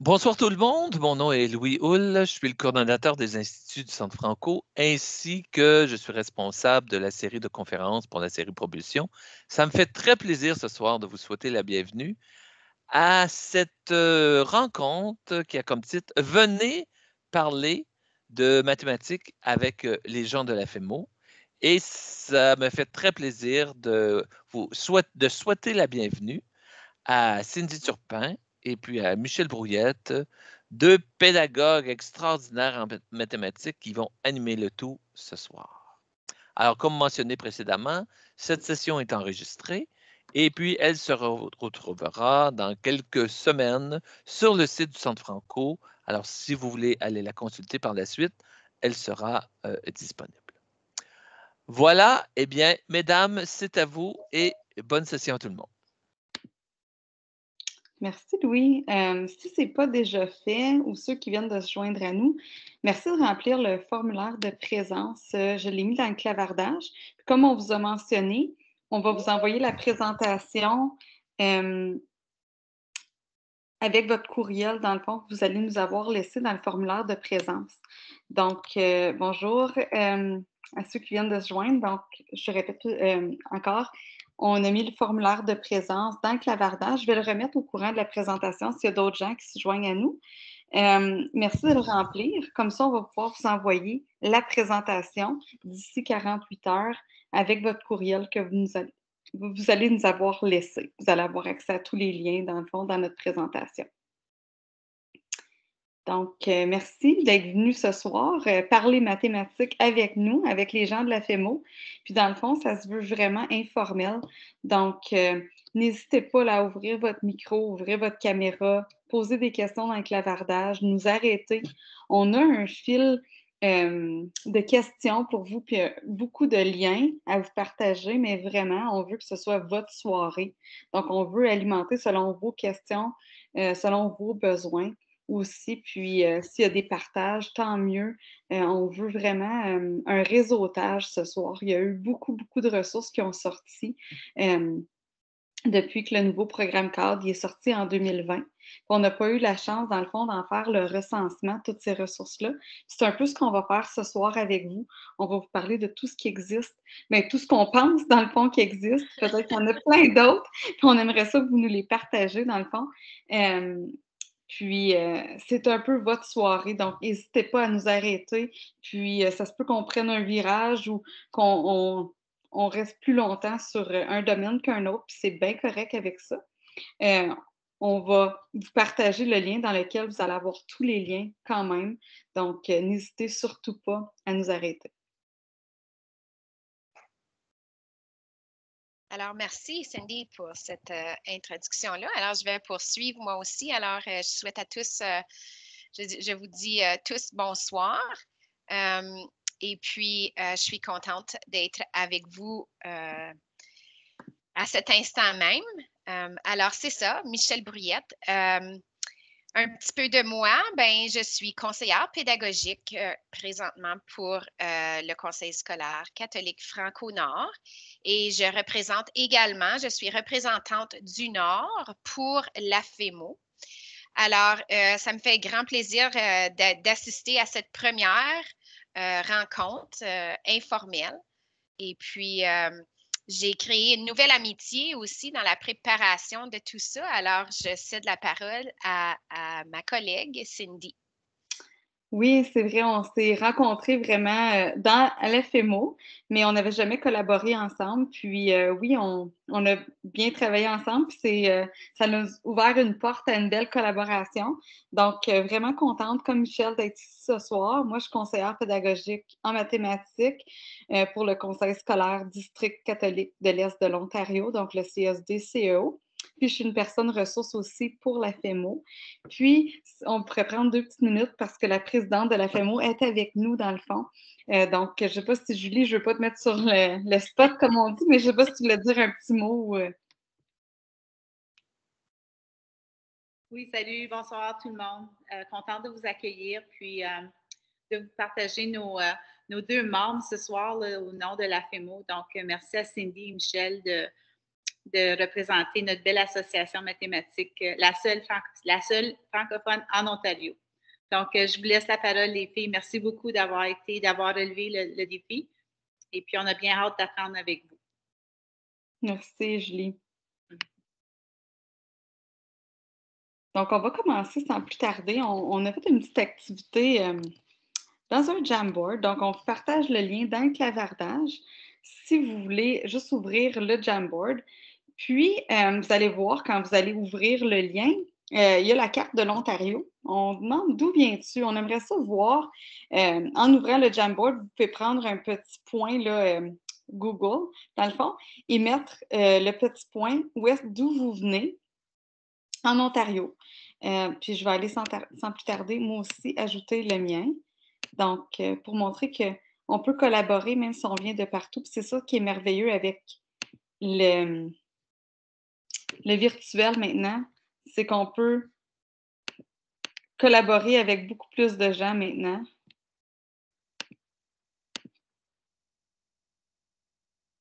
Bonsoir tout le monde, mon nom est Louis Hull, je suis le coordonnateur des Instituts du Centre Franco, ainsi que je suis responsable de la série de conférences pour la série Propulsion. Ça me fait très plaisir ce soir de vous souhaiter la bienvenue à cette rencontre qui a comme titre «Venez parler de mathématiques avec les gens de la FEMO». Et ça me fait très plaisir de souhaiter la bienvenue à Cindy Turpin et puis à Michel Brouillette, deux pédagogues extraordinaires en mathématiques qui vont animer le tout ce soir. Alors, comme mentionné précédemment, cette session est enregistrée et puis elle se retrouvera dans quelques semaines sur le site du Centre Franco. Alors, si vous voulez aller la consulter par la suite, elle sera disponible. Voilà, eh bien, mesdames, c'est à vous et bonne session à tout le monde. Merci Louis. Si ce n'est pas déjà fait ou ceux qui viennent de se joindre à nous, merci de remplir le formulaire de présence. Je l'ai mis dans le clavardage. Puis comme on vous a mentionné, on va vous envoyer la présentation avec votre courriel, dans le fond, que vous allez nous avoir laissé dans le formulaire de présence. Donc, bonjour à ceux qui viennent de se joindre. Donc, je répète encore, on a mis le formulaire de présence dans le clavardage. Je vais le remettre au courant de la présentation s'il y a d'autres gens qui se joignent à nous. Merci de le remplir. Comme ça, on va pouvoir vous envoyer la présentation d'ici 48 heures avec votre courriel que vous allez nous avoir laissé. Vous allez avoir accès à tous les liens, dans le fond, dans notre présentation. Donc, merci d'être venu ce soir parler mathématiques avec nous, avec les gens de la FEMO. Puis, dans le fond, ça se veut vraiment informel. Donc, n'hésitez pas là, à ouvrir votre micro, ouvrir votre caméra, poser des questions dans le clavardage, nous arrêter. On a un fil de questions pour vous, puis beaucoup de liens à vous partager, mais vraiment, on veut que ce soit votre soirée. Donc, on veut alimenter selon vos questions, selon vos besoins aussi. Puis, s'il y a des partages, tant mieux. On veut vraiment un réseautage ce soir. Il y a eu beaucoup, beaucoup de ressources qui ont sorti depuis que le nouveau programme cadre est sorti en 2020. On n'a pas eu la chance, dans le fond, d'en faire le recensement, toutes ces ressources-là. C'est un peu ce qu'on va faire ce soir avec vous. On va vous parler de tout ce qui existe, mais tout ce qu'on pense, dans le fond, qui existe. Peut-être qu'il y en a plein d'autres, puis on aimerait ça que vous nous les partagez, dans le fond. Puis, c'est un peu votre soirée, donc n'hésitez pas à nous arrêter. Puis, ça se peut qu'on prenne un virage ou qu'on reste plus longtemps sur un domaine qu'un autre, puis c'est bien correct avec ça. On va vous partager le lien dans lequel vous allez avoir tous les liens quand même. Donc, n'hésitez surtout pas à nous arrêter. Alors, merci Cindy pour cette introduction-là. Alors, je vais poursuivre moi aussi. Alors, je souhaite à tous, je vous dis tous bonsoir. Et puis, je suis contente d'être avec vous à cet instant même. Alors, c'est ça, Michel Brouillette. Un petit peu de moi, ben, je suis conseillère pédagogique présentement pour le Conseil scolaire catholique Franco-Nord et je suis représentante du Nord pour la FEMO. Alors, ça me fait grand plaisir d'assister à cette première rencontre informelle. Et puis, j'ai créé une nouvelle amitié aussi dans la préparation de tout ça. Alors, je cède la parole à ma collègue Cindy. Oui, c'est vrai, on s'est rencontrés vraiment à l'FMO, mais on n'avait jamais collaboré ensemble. Puis oui, on a bien travaillé ensemble, puis ça nous a ouvert une porte à une belle collaboration. Donc, vraiment contente, comme Michel, d'être ici ce soir. Moi, je suis conseillère pédagogique en mathématiques pour le Conseil scolaire district catholique de l'Est de l'Ontario, donc le CSD-CEO. Puis, je suis une personne ressource aussi pour la FEMO. Puis, on pourrait prendre 2 petites minutes parce que la présidente de la FEMO est avec nous, dans le fond. Donc, je ne sais pas si Julie, je ne veux pas te mettre sur le spot, comme on dit, mais je ne sais pas si tu voulais dire un petit mot. Oui, salut, bonsoir tout le monde. Contente de vous accueillir, puis de vous partager nos deux membres ce soir là, au nom de la FEMO. Donc, merci à Cindy et Michel de représenter notre belle association mathématique, la seule francophone en Ontario. Donc, je vous laisse la parole, les filles. Merci beaucoup d'avoir relevé le défi. Et puis, on a bien hâte d'apprendre avec vous. Merci, Julie. Donc, on va commencer sans plus tarder. On a fait une petite activité dans un Jamboard. Donc, on vous partage le lien dans le clavardage. Si vous voulez juste ouvrir le Jamboard, puis vous allez voir quand vous allez ouvrir le lien, il y a la carte de l'Ontario. On demande d'où viens-tu? On aimerait ça voir. En ouvrant le Jamboard, vous pouvez prendre un petit point là, Google, dans le fond, et mettre le petit point d'où vous venez en Ontario. Puis je vais aller sans plus tarder, moi aussi, ajouter le mien. Donc, pour montrer qu'on peut collaborer même si on vient de partout. Puis c'est ça qui est merveilleux avec le virtuel maintenant, c'est qu'on peut collaborer avec beaucoup plus de gens maintenant.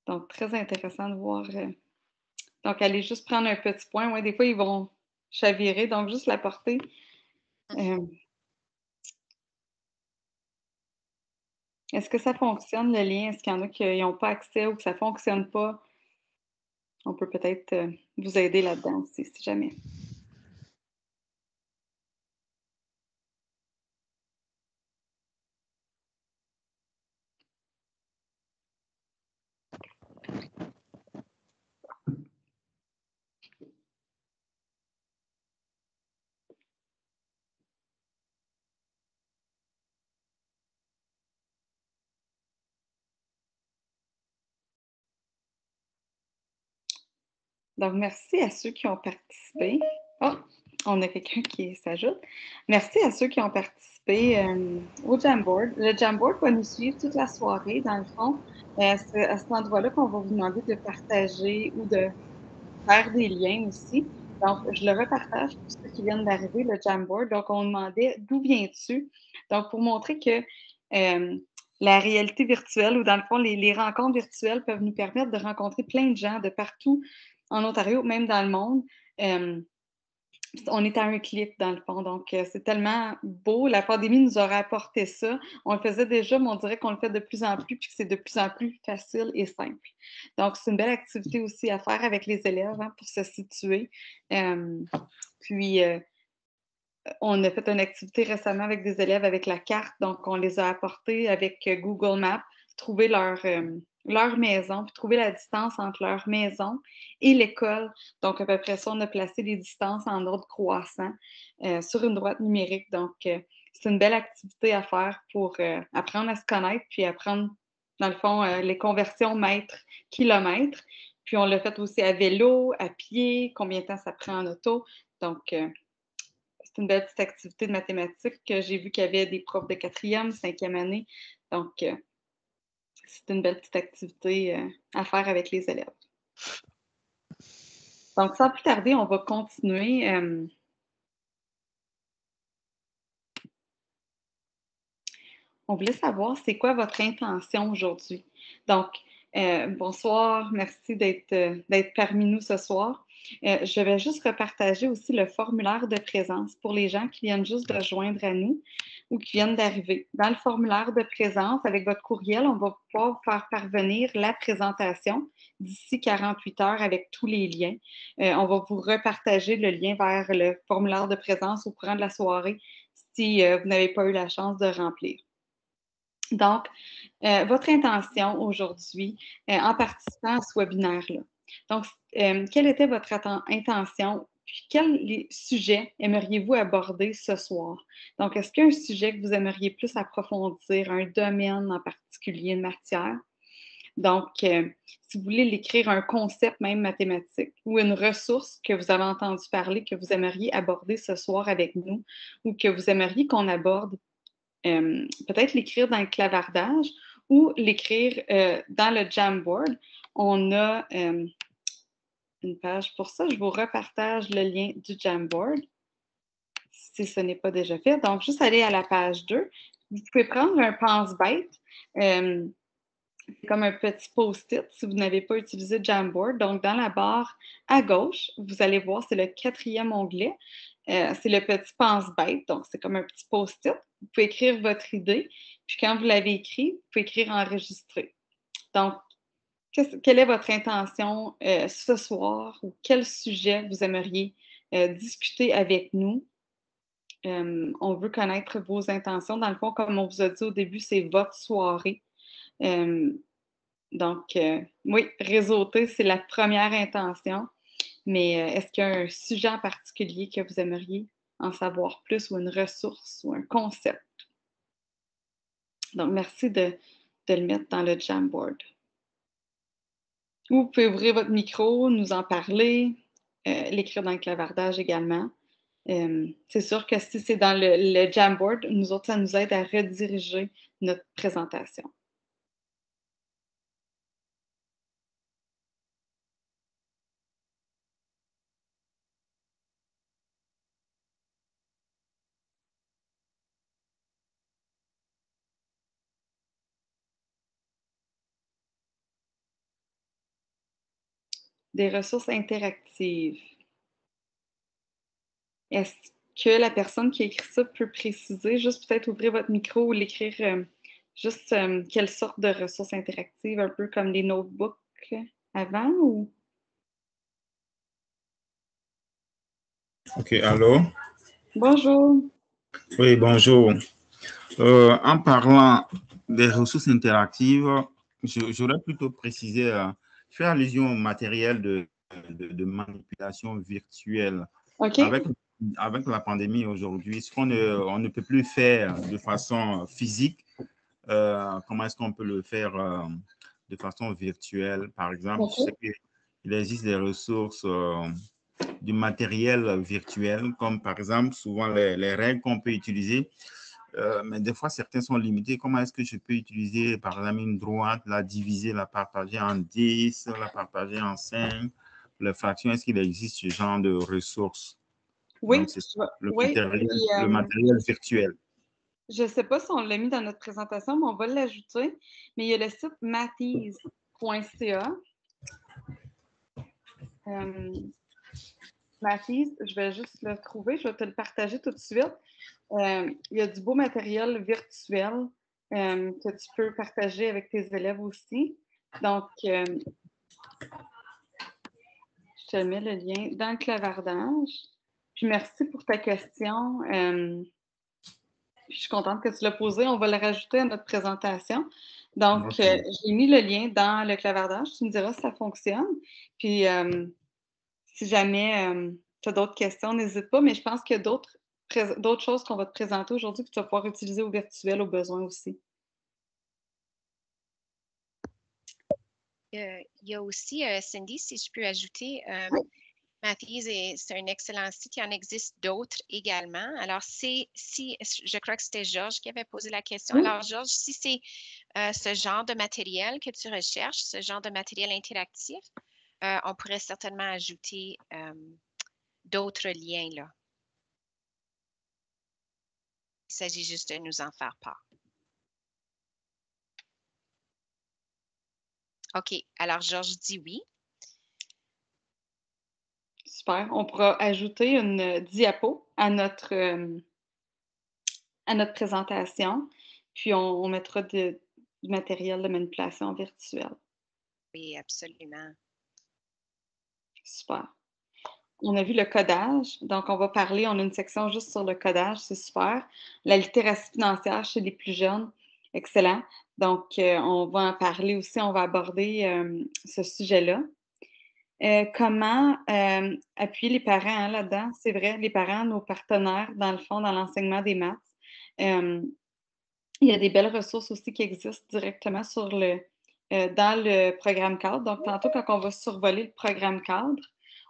Donc, très intéressant de voir. Donc, allez juste prendre un petit point. Ouais, des fois, ils vont chavirer, donc juste la porter. Est-ce que ça fonctionne, le lien? Est-ce qu'il y en a qui n'ont pas accès ou que ça ne fonctionne pas? On peut peut-être vous aider là-dedans aussi, si jamais. Donc, merci à ceux qui ont participé. Oh, on a quelqu'un qui s'ajoute. Merci à ceux qui ont participé au Jamboard. Le Jamboard va nous suivre toute la soirée, dans le fond. C'est à cet endroit-là qu'on va vous demander de partager ou de faire des liens aussi. Donc, je le repartage pour ceux qui viennent d'arriver, le Jamboard. Donc, on demandait d'où viens-tu? Donc, pour montrer que la réalité virtuelle ou dans le fond, les rencontres virtuelles peuvent nous permettre de rencontrer plein de gens de partout en Ontario, même dans le monde. On est à un clic dans le fond. Donc, c'est tellement beau. La pandémie nous aura apporté ça. On le faisait déjà, mais on dirait qu'on le fait de plus en plus, puis que c'est de plus en plus facile et simple. Donc, c'est une belle activité aussi à faire avec les élèves pour se situer. Puis, on a fait une activité récemment avec des élèves avec la carte. Donc, on les a apportés avec Google Maps, trouver leur maison, puis trouver la distance entre leur maison et l'école. Donc, à peu près ça, on a placé les distances en ordre croissant sur une droite numérique. Donc, c'est une belle activité à faire pour apprendre à se connaître, puis apprendre, dans le fond, les conversions mètres-kilomètres. Puis, on l'a fait aussi à vélo, à pied, combien de temps ça prend en auto. Donc, c'est une belle petite activité de mathématiques. J'ai vu qu'il y avait des profs de 4e, 5e année. Donc, c'est une belle petite activité à faire avec les élèves. Donc, sans plus tarder, on va continuer. On voulait savoir, c'est quoi votre intention aujourd'hui? Donc, bonsoir, merci d'être parmi nous ce soir. Je vais juste repartager aussi le formulaire de présence pour les gens qui viennent juste de joindre à nous ou qui viennent d'arriver. Dans le formulaire de présence, avec votre courriel, on va pouvoir vous faire parvenir la présentation d'ici 48 heures avec tous les liens. On va vous repartager le lien vers le formulaire de présence au courant de la soirée si vous n'avez pas eu la chance de remplir. Donc, votre intention aujourd'hui en participant à ce webinaire-là. Donc, quelle était votre intention? Puis, quel sujet aimeriez-vous aborder ce soir? Donc, est-ce qu'il y a un sujet que vous aimeriez plus approfondir, un domaine en particulier, une matière? Donc, si vous voulez l'écrire, un concept même mathématique ou une ressource que vous avez entendu parler, que vous aimeriez aborder ce soir avec nous ou que vous aimeriez qu'on aborde, peut-être l'écrire dans le clavardage ou l'écrire dans le Jamboard. On a une page pour ça. Je vous repartage le lien du Jamboard si ce n'est pas déjà fait. Donc, juste aller à la page 2. Vous pouvez prendre un pense-bête. C'est comme un petit post-it si vous n'avez pas utilisé Jamboard. Donc, dans la barre à gauche, vous allez voir, c'est le 4e onglet. C'est le petit pense-bête. Donc, c'est comme un petit post-it. Vous pouvez écrire votre idée. Puis, quand vous l'avez écrit, vous pouvez écrire enregistrer. Donc, quelle est votre intention ce soir ou quel sujet vous aimeriez discuter avec nous? On veut connaître vos intentions. Dans le fond, comme on vous a dit au début, c'est votre soirée. Donc, oui, réseauter, c'est la première intention. Mais est-ce qu'il y a un sujet en particulier que vous aimeriez en savoir plus ou une ressource ou un concept? Donc, merci de le mettre dans le Jamboard. Ou vous pouvez ouvrir votre micro, nous en parler, l'écrire dans le clavardage également. C'est sûr que si c'est dans le Jamboard, nous autres, ça nous aide à rediriger notre présentation. Des ressources interactives. Est-ce que la personne qui a écrit ça peut préciser, juste peut-être ouvrir votre micro ou l'écrire, juste quelle sorte de ressources interactives, un peu comme les notebooks avant ou? Ok, allô? Bonjour. Oui, bonjour. En parlant des ressources interactives, j'aurais plutôt précisé, je fais allusion au matériel de manipulation virtuelle. OK. Avec la pandémie aujourd'hui, ce qu'on on ne peut plus faire de façon physique, comment est-ce qu'on peut le faire de façon virtuelle? Par exemple, OK. je sais qu'il existe des ressources du matériel virtuel, comme par exemple, souvent les règles qu'on peut utiliser. Mais des fois, certains sont limités. Comment est-ce que je peux utiliser, par exemple, une droite, la diviser, la partager en 10, la partager en 5, les fractions? Est-ce qu'il existe ce genre de ressources? Oui, Donc, c'est oui. le matériel virtuel. Je ne sais pas si on l'a mis dans notre présentation, mais on va l'ajouter. Mais il y a le site mathise.ca. Mathise, je vais juste le trouver, je vais te le partager tout de suite. Il y a du beau matériel virtuel que tu peux partager avec tes élèves aussi. Donc, je te mets le lien dans le clavardage. Puis merci pour ta question. Je suis contente que tu l'as posée. On va le rajouter à notre présentation. Donc, Okay. j'ai mis le lien dans le clavardage. Tu me diras si ça fonctionne. Puis, si jamais tu as d'autres questions, n'hésite pas. Mais je pense qu'il y a d'autres choses qu'on va te présenter aujourd'hui que tu vas pouvoir utiliser au virtuel au besoin aussi. Il y a aussi, Cindy, si je peux ajouter, Mathise, c'est un excellent site. Il y en existe d'autres également. Alors, je crois que c'était Georges qui avait posé la question. Oui. Alors, Georges, si c'est ce genre de matériel que tu recherches, ce genre de matériel interactif, on pourrait certainement ajouter d'autres liens là. Il s'agit juste de nous en faire part. OK. Alors, Georges dit oui. Super. On pourra ajouter une diapo à notre présentation. Puis, on mettra du matériel de manipulation virtuelle. Oui, absolument. Super. On a vu le codage. Donc, on a une section juste sur le codage, c'est super. La littératie financière chez les plus jeunes, excellent. Donc, on va en parler aussi, on va aborder ce sujet-là. Comment appuyer les parents là-dedans? C'est vrai, les parents, nos partenaires, dans le fond, dans l'enseignement des maths. Il y a des belles ressources aussi qui existent directement dans le programme cadre. Donc, tantôt, quand on va survoler le programme cadre,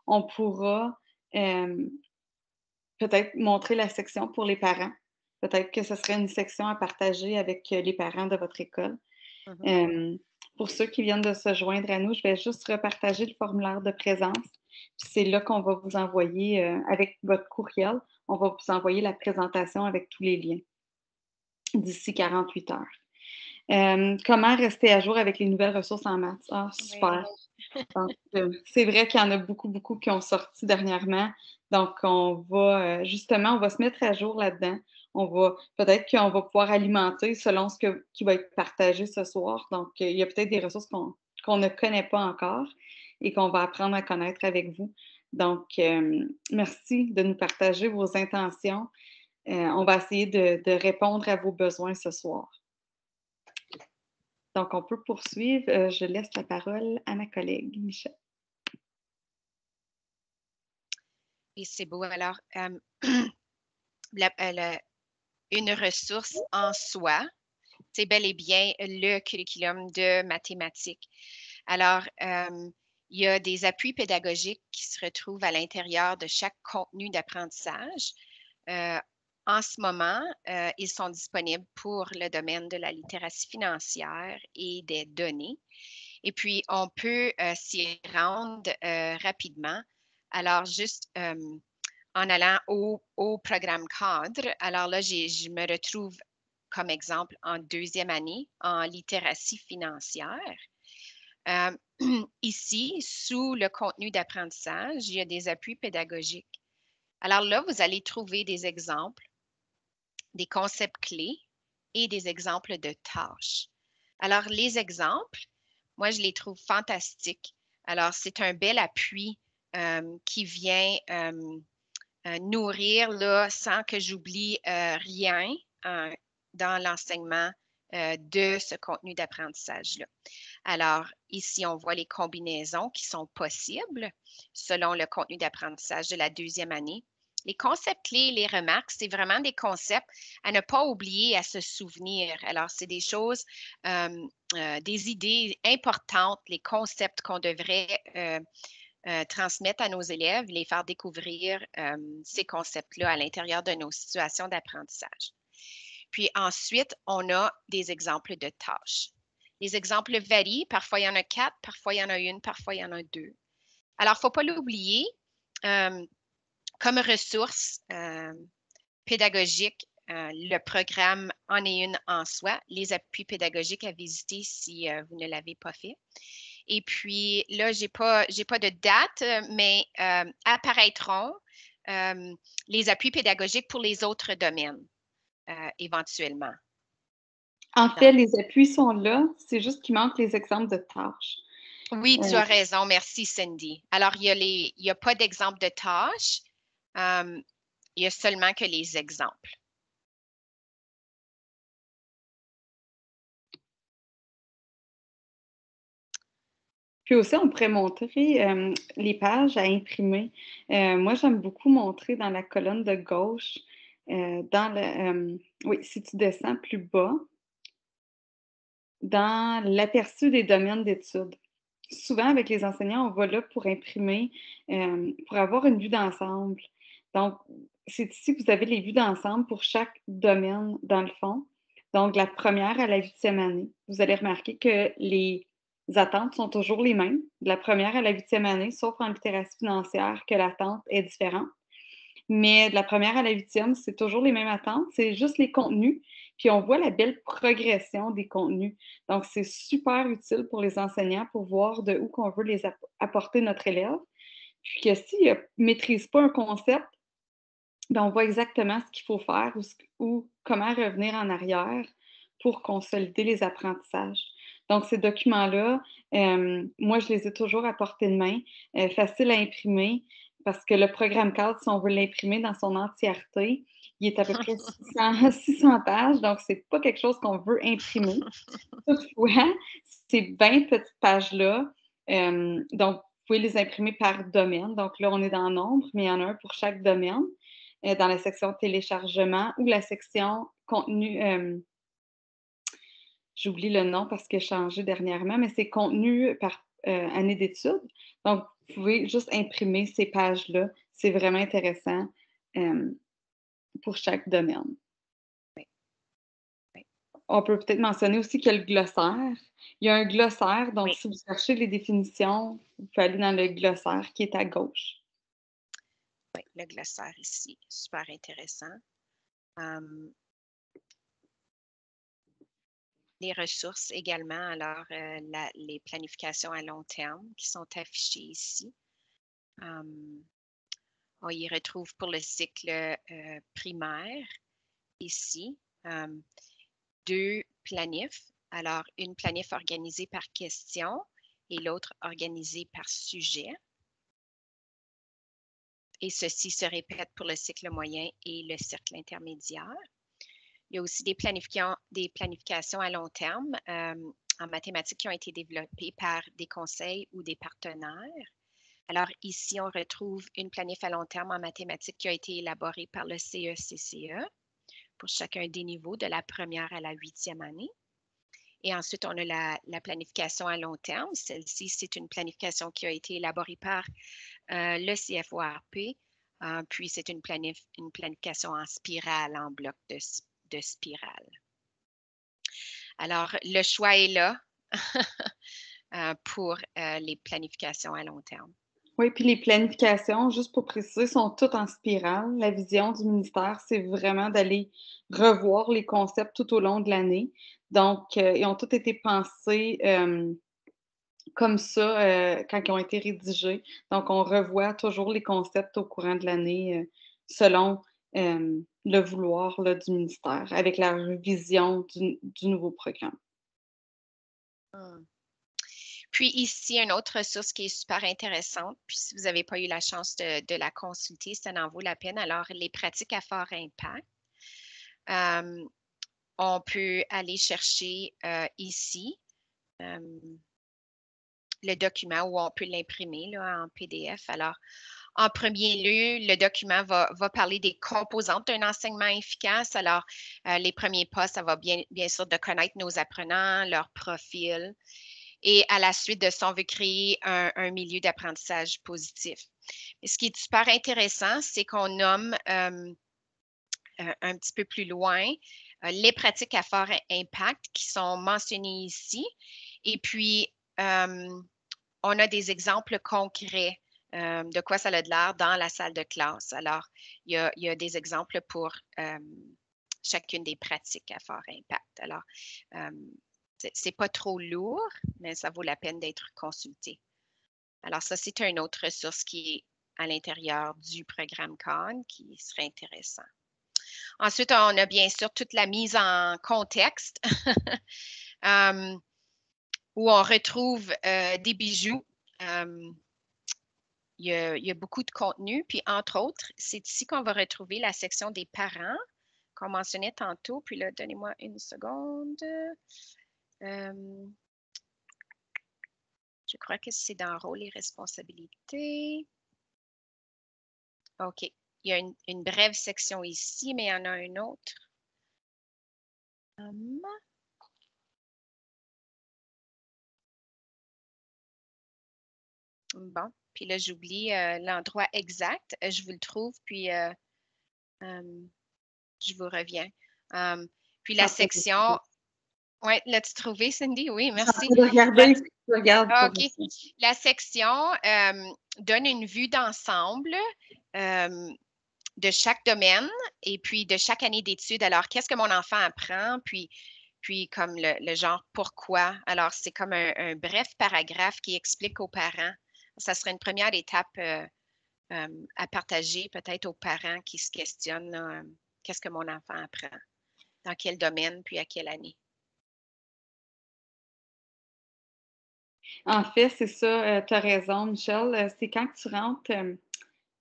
on pourra peut-être montrer la section pour les parents. Peut-être que ce serait une section à partager avec les parents de votre école. Pour ceux qui viennent de se joindre à nous, je vais juste repartager le formulaire de présence. Puis c'est là qu'on va vous envoyer, avec votre courriel, on va vous envoyer la présentation avec tous les liens d'ici 48 heures. Comment rester à jour avec les nouvelles ressources en maths? Ah, super! Oui. Donc, c'est vrai qu'il y en a beaucoup, beaucoup qui ont sorti dernièrement. Donc, on va se mettre à jour là-dedans. Peut-être qu'on va pouvoir alimenter selon qui va être partagé ce soir. Donc, il y a peut-être des ressources qu'on ne connaît pas encore et qu'on va apprendre à connaître avec vous. Donc, merci de nous partager vos intentions. On va essayer de répondre à vos besoins ce soir. Donc, on peut poursuivre. Je laisse la parole à ma collègue, Michel. Et c'est beau. Alors, une ressource en soi, c'est bel et bien le curriculum de mathématiques. Alors, il y a des appuis pédagogiques qui se retrouvent à l'intérieur de chaque contenu d'apprentissage. En ce moment, ils sont disponibles pour le domaine de la littératie financière et des données. Et puis, on peut s'y rendre rapidement. Alors, juste en allant au programme cadre, alors là, je me retrouve comme exemple en 2e année en littératie financière. Ici, sous le contenu d'apprentissage, il y a des appuis pédagogiques. Alors là, vous allez trouver des exemples, des concepts clés et des exemples de tâches. Alors, les exemples, moi, je les trouve fantastiques. Alors, c'est un bel appui qui vient nourrir là, sans que j'oublie rien dans l'enseignement de ce contenu d'apprentissage-là. Alors, ici, on voit les combinaisons qui sont possibles selon le contenu d'apprentissage de la 2e année. Les concepts clés, les remarques, c'est vraiment des concepts à ne pas oublier, à se souvenir. Alors, c'est des choses, des idées importantes, les concepts qu'on devrait transmettre à nos élèves, les faire découvrir ces concepts-là à l'intérieur de nos situations d'apprentissage. Puis ensuite, on a des exemples de tâches. Les exemples varient. Parfois, il y en a 4, parfois, il y en a 1, parfois, il y en a 2. Alors, il ne faut pas l'oublier. Comme ressource pédagogique, le programme en est une en soi. Les appuis pédagogiques à visiter si vous ne l'avez pas fait. Et puis là, je n'ai pas de date, mais apparaîtront les appuis pédagogiques pour les autres domaines éventuellement. En fait, les appuis sont là, c'est juste qu'il manque les exemples de tâches. Oui, tu as raison. Merci, Cindy. Alors, il n'y a pas d'exemple de tâches. Il y a seulement que les exemples. Puis aussi, on pourrait montrer les pages à imprimer. Moi, j'aime beaucoup montrer dans la colonne de gauche, oui, si tu descends plus bas, dans l'aperçu des domaines d'études. Souvent, avec les enseignants, on va là pour imprimer, pour avoir une vue d'ensemble. Donc, c'est ici que vous avez les vues d'ensemble pour chaque domaine, dans le fond. Donc, de la 1e à la 8e année. Vous allez remarquer que les attentes sont toujours les mêmes, de la 1e à la 8e année, sauf en littératie financière que l'attente est différente. Mais de la 1e à la 8e, c'est toujours les mêmes attentes, c'est juste les contenus. Puis on voit la belle progression des contenus. Donc, c'est super utile pour les enseignants pour voir de où qu'on veut les apporter notre élève. Puis que s'il ne maîtrise pas un concept, bien, on voit exactement ce qu'il faut faire ou comment revenir en arrière pour consolider les apprentissages. Donc, ces documents-là, moi, je les ai toujours à portée de main, faciles à imprimer, parce que le programme cadre, si on veut l'imprimer dans son entièreté, il est à peu près 600 pages, donc c'est pas quelque chose qu'on veut imprimer. Toutefois, ces 20 petites pages-là, donc, vous pouvez les imprimer par domaine. Donc là, on est dans nombre, mais il y en a un pour chaque domaine, dans la section téléchargement ou la section contenu, j'oublie le nom parce qu'il a changé dernièrement, mais c'est contenu par année d'études. Donc, vous pouvez juste imprimer ces pages-là. C'est vraiment intéressant pour chaque domaine. Oui. Oui. On peut peut-être mentionner aussi qu'il y a le glossaire. Il y a un glossaire, donc Oui. si vous cherchez les définitions, vous pouvez aller dans le glossaire qui est à gauche. Oui, le glossaire ici, super intéressant. les ressources également. Alors, les planifications à long terme qui sont affichées ici. On y retrouve pour le cycle primaire ici 2 planifs. Alors, une planif organisée par question et l'autre organisée par sujet. Et ceci se répète pour le cycle moyen et le cercle intermédiaire. Il y a aussi des planifications à long terme en mathématiques qui ont été développées par des conseils ou des partenaires. Alors ici, on retrouve une planif à long terme en mathématiques qui a été élaborée par le CECCE pour chacun des niveaux de la première à la 8e année. Et ensuite, on a la planification à long terme. Celle-ci, c'est une planification qui a été élaborée par le CFORP. Puis, c'est une planification en spirale, en bloc de spirale. Alors, le choix est là pour les planifications à long terme. Oui, puis les planifications, juste pour préciser, sont toutes en spirale. La vision du ministère, c'est vraiment d'aller revoir les concepts tout au long de l'année. Donc, ils ont tous été pensés comme ça quand ils ont été rédigés. Donc, on revoit toujours les concepts au courant de l'année selon le vouloir là, du ministère, avec la révision du nouveau programme. Puis ici, une autre ressource qui est super intéressante, puis si vous n'avez pas eu la chance de la consulter, ça en vaut la peine. Alors, les pratiques à fort impact. On peut aller chercher ici le document où on peut l'imprimer en PDF. Alors, en premier lieu, le document va parler des composantes d'un enseignement efficace. Alors, les premiers pas, ça va bien sûr de connaître nos apprenants, leur profil. Et à la suite de ça, on veut créer un milieu d'apprentissage positif. Et ce qui est super intéressant, c'est qu'on nomme un petit peu plus loin les pratiques à fort impact qui sont mentionnées ici. Et puis, on a des exemples concrets de quoi ça a de l'air dans la salle de classe. Alors, il y a des exemples pour chacune des pratiques à fort impact. Alors, c'est pas trop lourd, mais ça vaut la peine d'être consulté. Alors, ça, c'est une autre ressource qui est à l'intérieur du programme Khan qui serait intéressant. Ensuite, on a bien sûr toute la mise en contexte où on retrouve des bijoux. Il y a beaucoup de contenu. Puis, entre autres, c'est ici qu'on va retrouver la section des parents qu'on mentionnait tantôt. Puis là, donnez-moi une seconde. Je crois que c'est dans rôle et responsabilités. OK. Il y a une brève section ici, mais il y en a une autre. Bon. Puis là, j'oublie l'endroit exact. Je vous le trouve, puis je vous reviens. Puis la section... Oui, l'as-tu trouvé, Cindy? Oui, merci. Regardez, regarde. OK. La section donne une vue d'ensemble de chaque domaine et puis de chaque année d'études. Alors, qu'est-ce que mon enfant apprend? Puis comme le genre pourquoi. Alors, c'est comme un bref paragraphe qui explique aux parents. Ça serait une première étape à partager peut-être aux parents qui se questionnent qu'est-ce que mon enfant apprend, dans quel domaine, puis à quelle année. En fait, c'est ça, tu as raison, Michel. C'est quand tu rentres,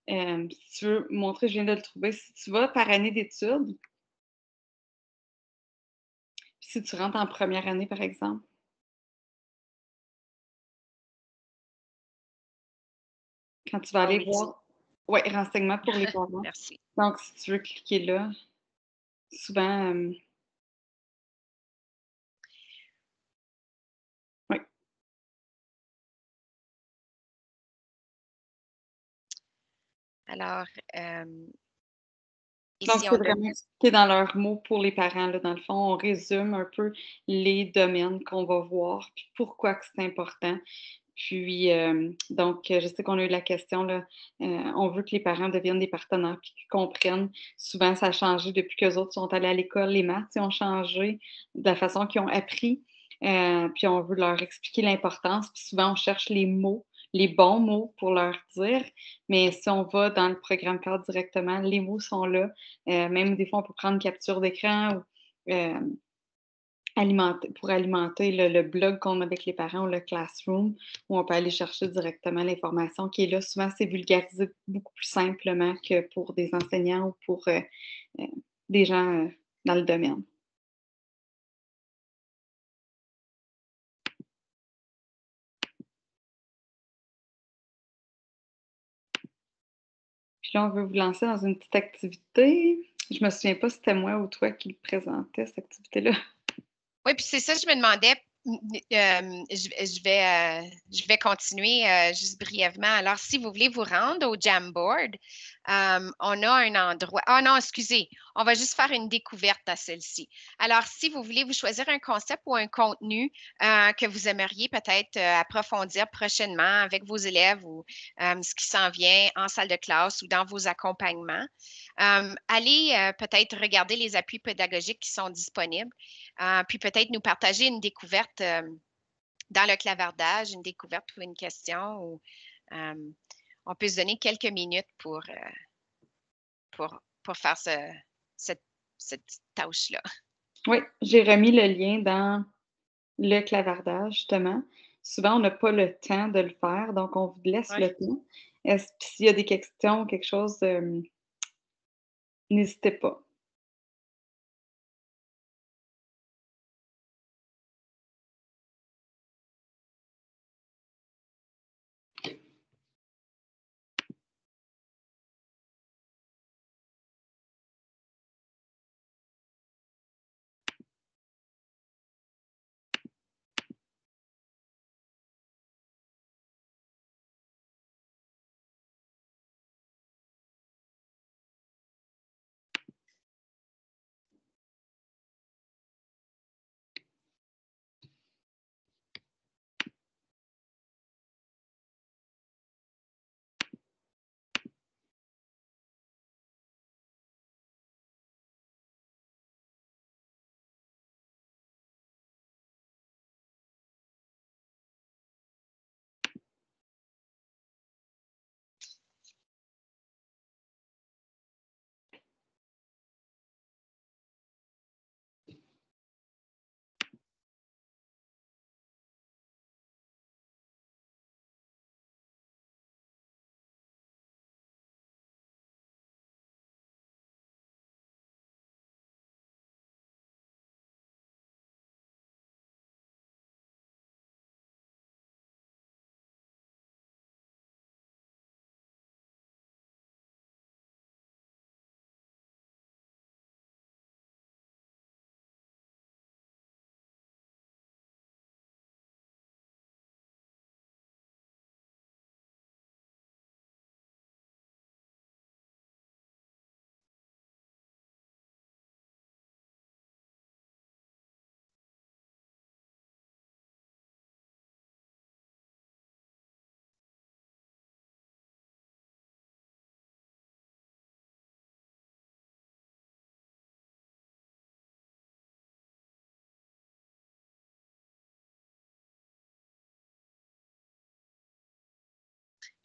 si tu veux montrer, je viens de le trouver, si tu vas par année d'études, si tu rentres en première année, par exemple. Quand tu vas aller voir, oui, renseignements pour les parents. Merci. Donc, si tu veux cliquer là, souvent, oui. Alors, Et Donc, si c'est on vraiment expliqué dans leurs mots pour les parents, là. Dans le fond, on résume un peu les domaines qu'on va voir, puis pourquoi que c'est important. Puis, donc, je sais qu'on a eu la question, là, on veut que les parents deviennent des partenaires puis qu'ils comprennent. Souvent, ça a changé depuis qu'eux autres sont allés à l'école. Les maths, ils ont changé de la façon qu'ils ont appris. Puis, on veut leur expliquer l'importance. Puis, souvent, on cherche les mots, les bons mots pour leur dire. Mais si on va dans le programme cadre directement, les mots sont là. Même des fois, on peut prendre une capture d'écran ou pour alimenter le blog qu'on a avec les parents ou le classroom, où on peut aller chercher directement l'information qui est là. Souvent, c'est vulgarisé beaucoup plus simplement que pour des enseignants ou pour euh, des gens dans le domaine. Puis là, on veut vous lancer dans une petite activité. Je me souviens pas si c'était moi ou toi qui le présentais, cette activité-là. Oui, puis c'est ça, je me demandais, je vais continuer juste brièvement. Alors, si vous voulez vous rendre au Jamboard, on a un endroit. Ah non, excusez, on va juste faire une découverte à celle-ci. Alors, si vous voulez vous choisir un concept ou un contenu que vous aimeriez peut-être approfondir prochainement avec vos élèves ou ce qui s'en vient en salle de classe ou dans vos accompagnements, allez peut-être regarder les appuis pédagogiques qui sont disponibles. Puis peut-être nous partager une découverte dans le clavardage, une découverte ou une question. Ou, on peut se donner quelques minutes pour faire cette tâche-là. Oui, j'ai remis le lien dans le clavardage, justement. Souvent, on n'a pas le temps de le faire, donc on vous laisse le temps. S'il y a des questions, quelque chose, n'hésitez pas.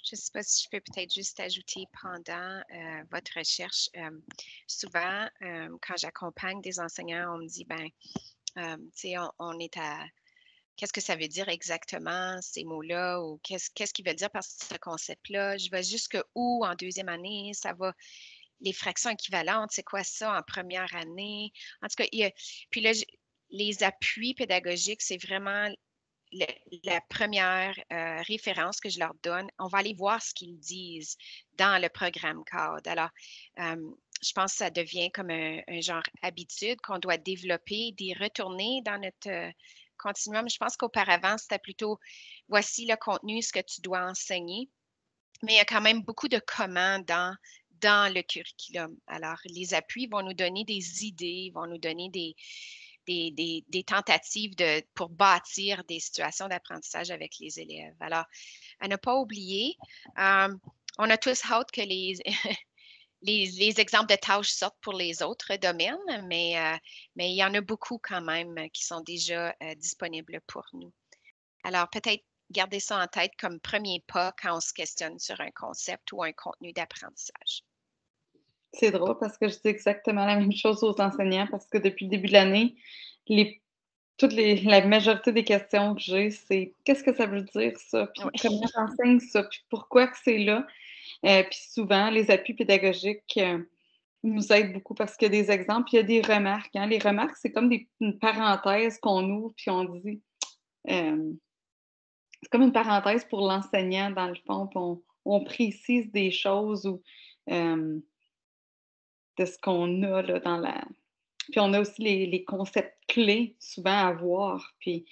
Je ne sais pas si je peux peut-être juste ajouter pendant votre recherche. Souvent, quand j'accompagne des enseignants, on me dit, ben, tu sais, on est à qu'est-ce que ça veut dire exactement, ces mots-là, ou qu'est-ce qu'ils veulent dire par ce concept-là? Je vais jusque où en deuxième année? Ça va, les fractions équivalentes, c'est quoi ça en première année? En tout cas, puis là, les appuis pédagogiques, c'est vraiment la première référence que je leur donne. On va aller voir ce qu'ils disent dans le programme cadre. Alors, je pense que ça devient comme un genre habitude qu'on doit développer, d'y retourner dans notre continuum. Je pense qu'auparavant, c'était plutôt voici le contenu, ce que tu dois enseigner. Mais il y a quand même beaucoup de comment dans dans le curriculum. Alors, les appuis vont nous donner des idées, vont nous donner des tentatives pour bâtir des situations d'apprentissage avec les élèves. Alors, à ne pas oublier, on a tous hâte que les exemples de tâches sortent pour les autres domaines, mais il y en a beaucoup quand même qui sont déjà disponibles pour nous. Alors, peut-être garder ça en tête comme premier pas quand on se questionne sur un concept ou un contenu d'apprentissage. C'est drôle parce que je dis exactement la même chose aux enseignants parce que depuis le début de l'année, la majorité des questions que j'ai, c'est qu'est-ce que ça veut dire ça? Puis Oui. comment j'enseigne ça? Puis pourquoi que c'est là? Puis souvent, les appuis pédagogiques nous aident beaucoup parce qu'il y a des exemples, puis il y a des remarques. Hein. Les remarques, c'est comme une parenthèse qu'on ouvre, puis on dit. C'est comme une parenthèse pour l'enseignant, dans le fond, puis on précise des choses ou de ce qu'on a là, dans la. Puis on a aussi les concepts clés souvent à voir. Puis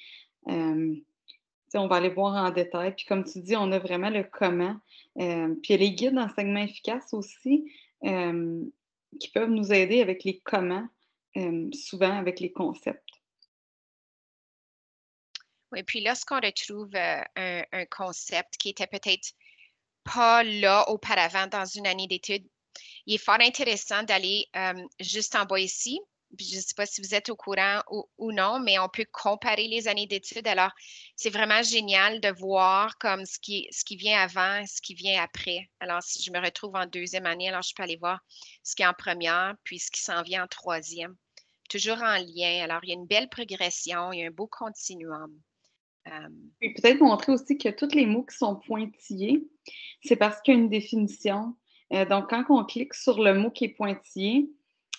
on va aller voir en détail. Puis comme tu dis, on a vraiment le comment. Puis il y a les guides d'enseignement efficace aussi qui peuvent nous aider avec les comment, souvent avec les concepts. Oui, puis lorsqu'on retrouve un concept qui était peut-être pas là auparavant dans une année d'études, il est fort intéressant d'aller juste en bas ici. Puis je ne sais pas si vous êtes au courant ou non, mais on peut comparer les années d'études. Alors, c'est vraiment génial de voir comme ce qui vient avant, ce qui vient après. Alors, si je me retrouve en deuxième année, alors je peux aller voir ce qui est en première, puis ce qui s'en vient en troisième. Toujours en lien. Alors, il y a une belle progression, il y a un beau continuum. Et peut-être montrer aussi que tous les mots qui sont pointillés, c'est parce qu'il y a une définition. Donc, quand on clique sur le mot qui est pointillé,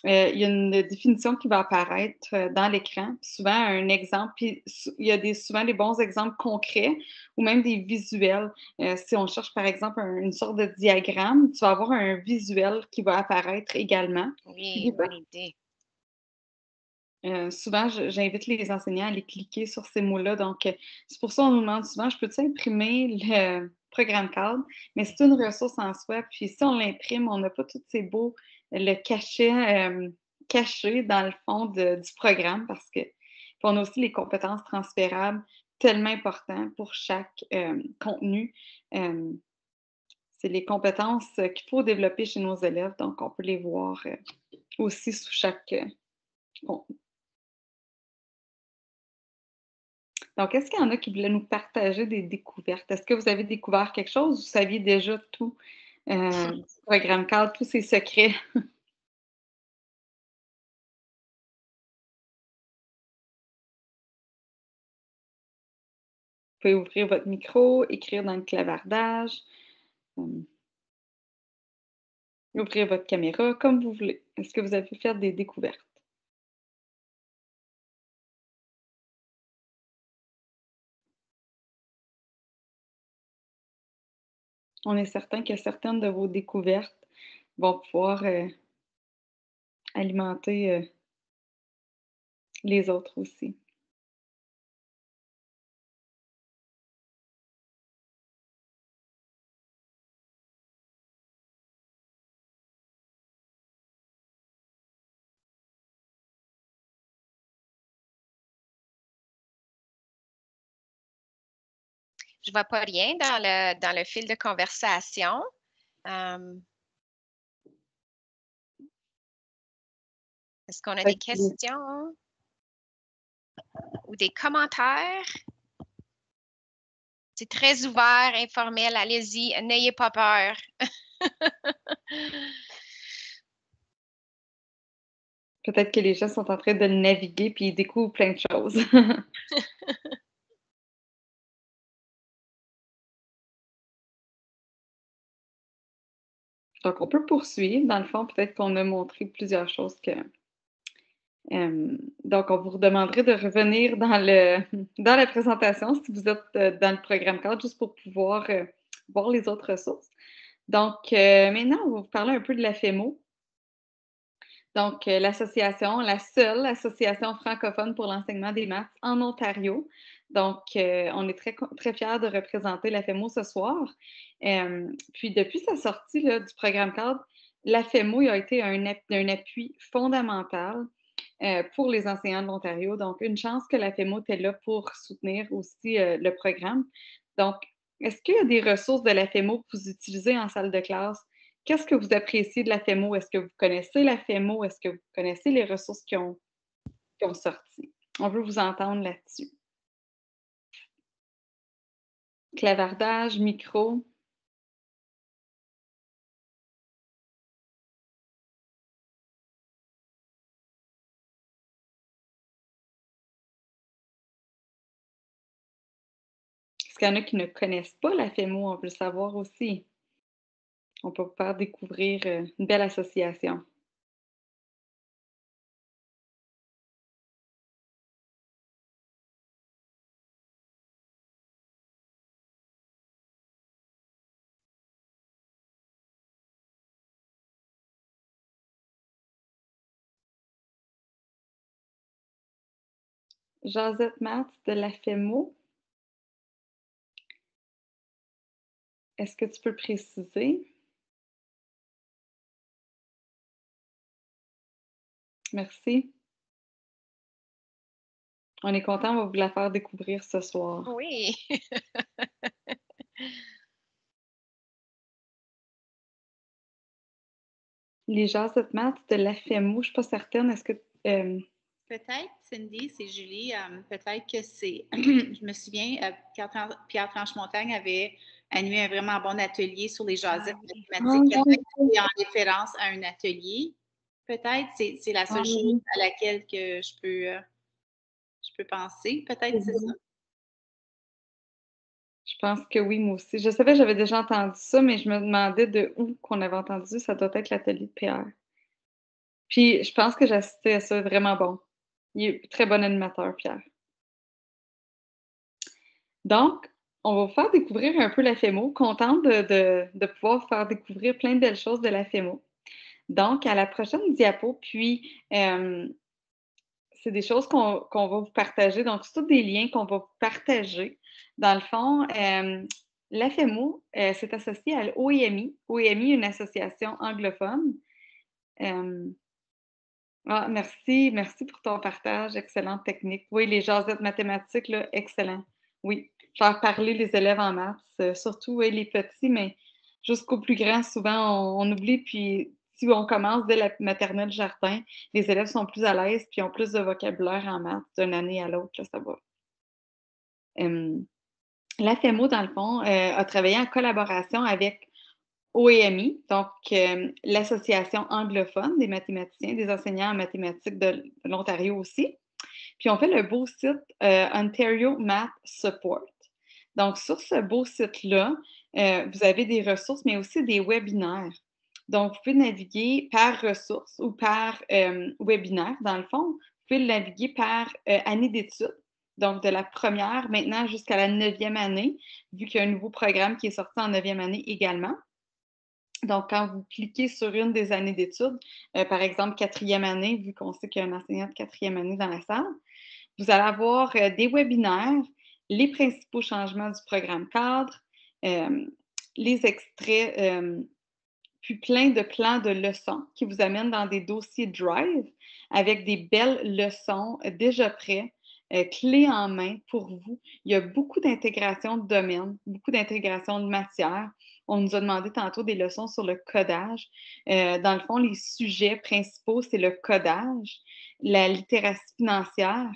il y a une définition qui va apparaître dans l'écran. Puis souvent, un exemple, puis il y a souvent des bons exemples concrets ou même des visuels. Si on cherche, par exemple, une sorte de diagramme, tu vas avoir un visuel qui va apparaître également. Oui, bonne idée. Souvent, j'invite les enseignants à aller cliquer sur ces mots-là. Donc, c'est pour ça qu'on nous demande souvent, je peux-tu imprimer le programme cadre? Mais c'est une ressource en soi. Puis si on l'imprime, on n'a pas tous ces beaux, le cachet caché dans le fond du programme parce que puis on a aussi les compétences transférables tellement importantes pour chaque contenu. C'est les compétences qu'il faut développer chez nos élèves. Donc, on peut les voir aussi sous chaque contenu. Donc, est-ce qu'il y en a qui voulaient nous partager des découvertes? Est-ce que vous avez découvert quelque chose? Vous saviez déjà tout du programme cadre, tous ses secrets? Vous pouvez ouvrir votre micro, écrire dans le clavardage, ouvrir votre caméra, comme vous voulez. Est-ce que vous avez fait des découvertes? On est certain que certaines de vos découvertes vont pouvoir alimenter les autres aussi. Je ne vois pas rien dans le fil de conversation. Est-ce qu'on a des questions ou des commentaires? C'est très ouvert, informel. Allez-y, n'ayez pas peur. Peut-être que les gens sont en train de le naviguer puis ils découvrent plein de choses. Donc, on peut poursuivre. Dans le fond, peut-être qu'on a montré plusieurs choses que. Donc, on vous demanderait de revenir dans la présentation si vous êtes dans le programme cadre, juste pour pouvoir voir les autres ressources. Donc, maintenant, on va vous parler un peu de la FEMO. Donc, l'association, la seule association francophone pour l'enseignement des maths en Ontario. Donc, on est très, très fiers de représenter la FEMO ce soir. Puis, depuis sa sortie là, du programme cadre, la FEMO a été un appui fondamental pour les enseignants de l'Ontario. Donc, une chance que la FEMO était là pour soutenir aussi le programme. Donc, est-ce qu'il y a des ressources de la FEMO que vous utilisez en salle de classe? Qu'est-ce que vous appréciez de la FEMO? Est-ce que vous connaissez la FEMO? Est-ce que vous connaissez les ressources qui ont sorti? On veut vous entendre là-dessus. Clavardage, micro. Est-ce qu'il y en a qui ne connaissent pas la FEMO? On veut le savoir aussi. On peut vous faire découvrir une belle association. Josette Matt de la FEMO. Est-ce que tu peux préciser? Merci. On est content, on va vous la faire découvrir ce soir. Oui. Les Josette Matt de la FEMO, je ne suis pas certaine. Est-ce que. Peut-être, Cindy, c'est Julie, peut-être que c'est. Je me souviens, Pierre Franche-Montagne avait animé un vraiment bon atelier sur les jasettes mathématiques. Peut-être que c'est en référence à un atelier. Peut-être, c'est la seule chose à laquelle que je peux penser. Peut-être c'est ça. Je pense que oui, moi aussi. Je savais que j'avais déjà entendu ça, mais je me demandais de où qu'on avait entendu. Ça doit être l'atelier de Pierre. Puis, je pense que j'ai assisté à ça, vraiment bon. Il est très bon animateur, Pierre. Donc, on va vous faire découvrir un peu la FEMO. Contente de pouvoir vous faire découvrir plein de belles choses de la FEMO. Donc, à la prochaine diapo, puis c'est des choses qu'on va vous partager. Donc, c'est tous des liens qu'on va vous partager. Dans le fond, la FEMO s'est associée à l'OEMI. OEMI, une association anglophone. Merci pour ton partage. Excellente technique. Oui, les jasettes mathématiques, là, excellent. Oui, faire parler les élèves en maths, surtout oui, les petits, mais jusqu'aux plus grands, souvent, on oublie. Puis, si on commence dès la maternelle jardin, les élèves sont plus à l'aise puis ont plus de vocabulaire en maths d'une année à l'autre, là, ça va. La FEMO, dans le fond, a travaillé en collaboration avec OEMI, donc l'Association anglophone des mathématiciens, des enseignants en mathématiques de l'Ontario aussi. Puis on fait le beau site Ontario Math Support. Donc sur ce beau site-là, vous avez des ressources, mais aussi des webinaires. Donc vous pouvez naviguer par ressources ou par webinaire. Dans le fond, vous pouvez naviguer par année d'études. Donc, de la première maintenant jusqu'à la 9e année, vu qu'il y a un nouveau programme qui est sorti en 9e année également. Donc, quand vous cliquez sur une des années d'études, par exemple 4e année, vu qu'on sait qu'il y a un enseignant de 4e année dans la salle, vous allez avoir des webinaires, les principaux changements du programme cadre, les extraits, puis plein de plans de leçons qui vous amènent dans des dossiers Drive avec des belles leçons déjà prêts, clés en main pour vous. Il y a beaucoup d'intégration de domaines, beaucoup d'intégration de matières. On nous a demandé tantôt des leçons sur le codage. Dans le fond, les sujets principaux, c'est le codage, la littératie financière,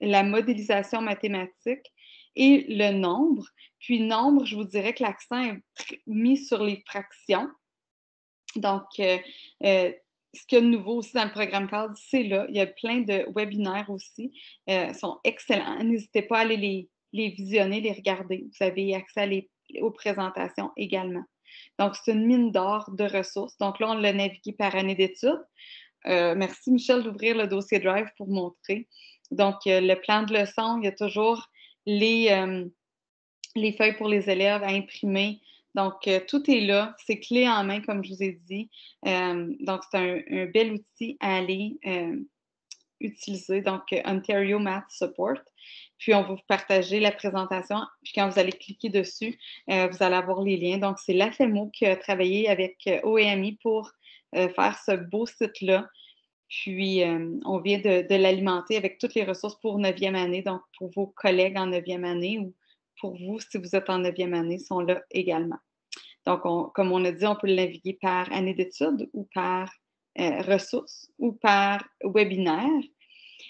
la modélisation mathématique et le nombre. Puis nombre, je vous dirais que l'accent est mis sur les fractions. Donc, ce qu'il y a de nouveau aussi dans le programme cadre, c'est là. Il y a plein de webinaires aussi. Ils sont excellents. N'hésitez pas à aller les visionner, les regarder. Vous avez accès aux présentations également. Donc, c'est une mine d'or de ressources. Donc là, on l'a navigué par année d'études. Merci, Michel, d'ouvrir le dossier Drive pour montrer. Donc, le plan de leçon, il y a toujours les feuilles pour les élèves à imprimer. Donc, tout est là. C'est clé en main, comme je vous ai dit. Donc, c'est un bel outil à aller utiliser. Donc, Ontario Math Support. Puis, on va vous partager la présentation. Puis, quand vous allez cliquer dessus, vous allez avoir les liens. Donc, c'est la FEMO qui a travaillé avec OEMI pour faire ce beau site-là. Puis, on vient de l'alimenter avec toutes les ressources pour 9e année. Donc, pour vos collègues en 9e année ou pour vous, si vous êtes en 9e année, sont là également. Donc, comme on a dit, on peut le naviguer par année d'études ou par ressources ou par webinaire.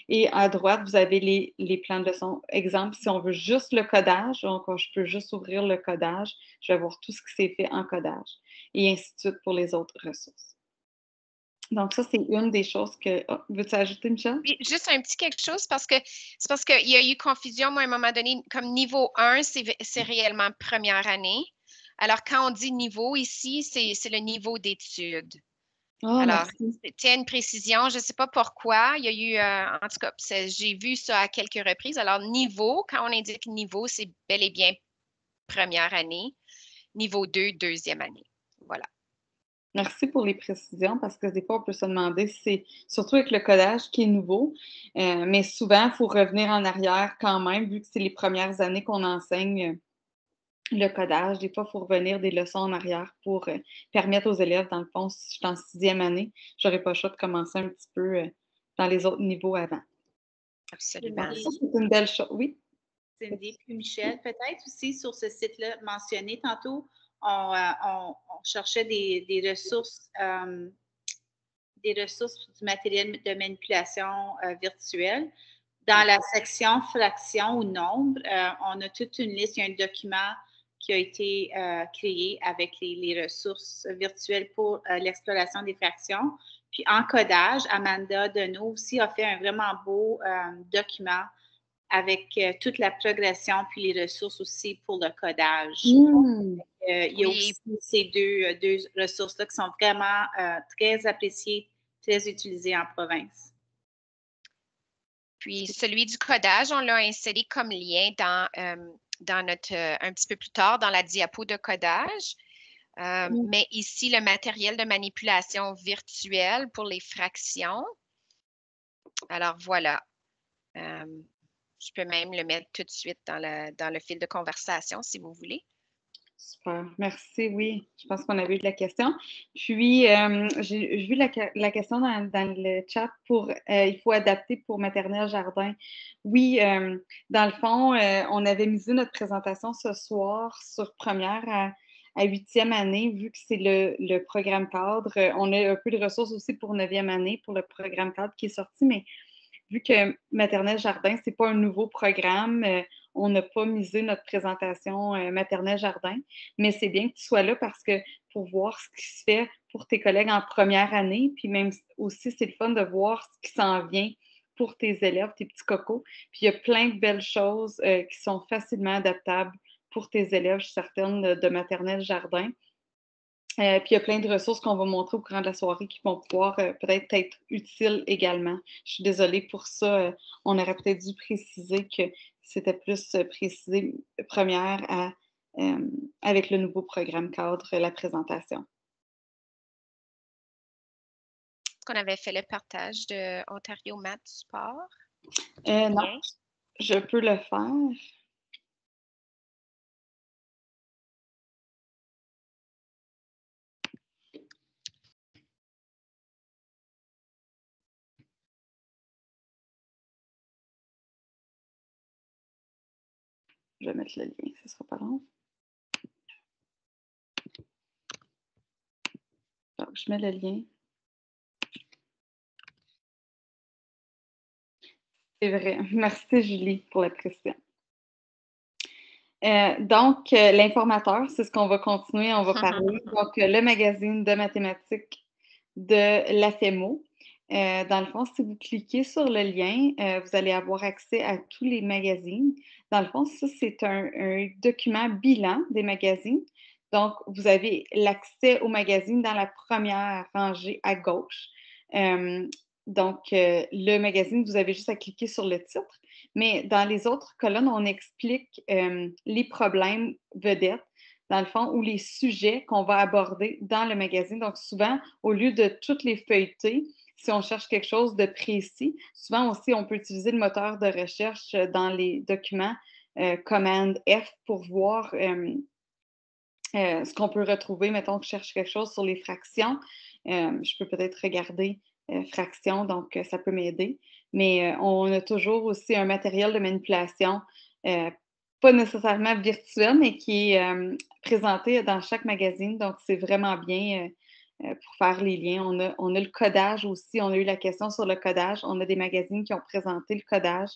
Et à droite, vous avez les plans de leçons. Exemple, si on veut juste le codage, donc je peux juste ouvrir le codage, je vais voir tout ce qui s'est fait en codage. Et ainsi de suite pour les autres ressources. Donc, ça, c'est une des choses que... Oh, veux-tu ajouter, Michel? Oui, juste un petit quelque chose parce qu'il y a eu confusion, moi, à un moment donné, comme niveau 1, c'est réellement première année. Alors, quand on dit niveau ici, c'est le niveau d'études. Oh, Alors, merci. c'était une précision, je ne sais pas pourquoi. Il y a eu, en tout cas, j'ai vu ça à quelques reprises. Alors, niveau, quand on indique niveau, c'est bel et bien première année. Niveau 2, deuxième année. Voilà. Merci pour les précisions parce que des fois, on peut se demander si c'est surtout avec le codage qui est nouveau, mais souvent, il faut revenir en arrière quand même, vu que c'est les premières années qu'on enseigne le codage. Des fois, il faut revenir des leçons en arrière pour permettre aux élèves, dans le fond, si je suis en 6e année, je n'aurais pas le choix de commencer un petit peu dans les autres niveaux avant. Absolument. Donc, ça, c'est une belle chose. Oui. Cindy, puis Michel, peut-être aussi sur ce site-là mentionné tantôt, on cherchait des ressources du matériel de manipulation virtuelle. Dans la section fractions ou nombres, on a toute une liste, il y a un document qui a été créé avec les ressources virtuelles pour l'exploration des fractions. Puis en codage, Amanda Deneau aussi a fait un vraiment beau document avec toute la progression puis les ressources aussi pour le codage. Il y a aussi ces deux ressources-là qui sont vraiment très appréciées, très utilisées en province. Puis celui du codage, on l'a inséré comme lien dans notre, un petit peu plus tard, dans la diapo de codage. Mais ici, le matériel de manipulation virtuelle pour les fractions. Alors voilà. Je peux même le mettre tout de suite dans le fil de conversation si vous voulez. Super, merci. Oui, je pense qu'on avait eu de la question. Puis, j'ai vu la question dans le chat pour il faut adapter pour maternelle jardin. Oui, dans le fond, on avait misé notre présentation ce soir sur première à 8e année, vu que c'est le programme cadre. On a un peu de ressources aussi pour 9e année pour le programme cadre qui est sorti, mais vu que maternelle jardin, ce n'est pas un nouveau programme, on n'a pas misé notre présentation maternelle jardin, mais c'est bien que tu sois là parce que pour voir ce qui se fait pour tes collègues en première année, puis même aussi, c'est le fun de voir ce qui s'en vient pour tes élèves, tes petits cocos. Puis il y a plein de belles choses qui sont facilement adaptables pour tes élèves, je suis certaine, de maternelle jardin. Puis il y a plein de ressources qu'on va montrer au courant de la soirée qui vont pouvoir peut-être être utiles également. Je suis désolée pour ça. On aurait peut-être dû préciser que c'était plus précisé première avec le nouveau programme cadre, la présentation. Est-ce qu'on avait fait le partage de Ontario Math Support? Non, je peux le faire. Je vais mettre le lien, ce ne sera pas long. Donc, je mets le lien. C'est vrai. Merci, Julie, pour la précision. Donc, l'informateur, c'est ce qu'on va continuer, on va parler. Donc, le magazine de mathématiques de l'AFEMO. Dans le fond, si vous cliquez sur le lien, vous allez avoir accès à tous les magazines. Dans le fond, ça, c'est un document bilan des magazines. Donc, vous avez l'accès aux magazines dans la première rangée à gauche. Donc, le magazine, vous avez juste à cliquer sur le titre. Mais dans les autres colonnes, on explique les problèmes vedettes, dans le fond, ou les sujets qu'on va aborder dans le magazine. Donc, souvent, au lieu de toutes les feuilleter, si on cherche quelque chose de précis, souvent aussi, on peut utiliser le moteur de recherche dans les documents Command F pour voir ce qu'on peut retrouver, mettons que je cherche quelque chose sur les fractions, je peux peut-être regarder fractions, donc ça peut m'aider. Mais on a toujours aussi un matériel de manipulation, pas nécessairement virtuel, mais qui est présenté dans chaque magazine. Donc, c'est vraiment bien pour faire les liens. On a le codage aussi. On a eu la question sur le codage. On a des magazines qui ont présenté le codage.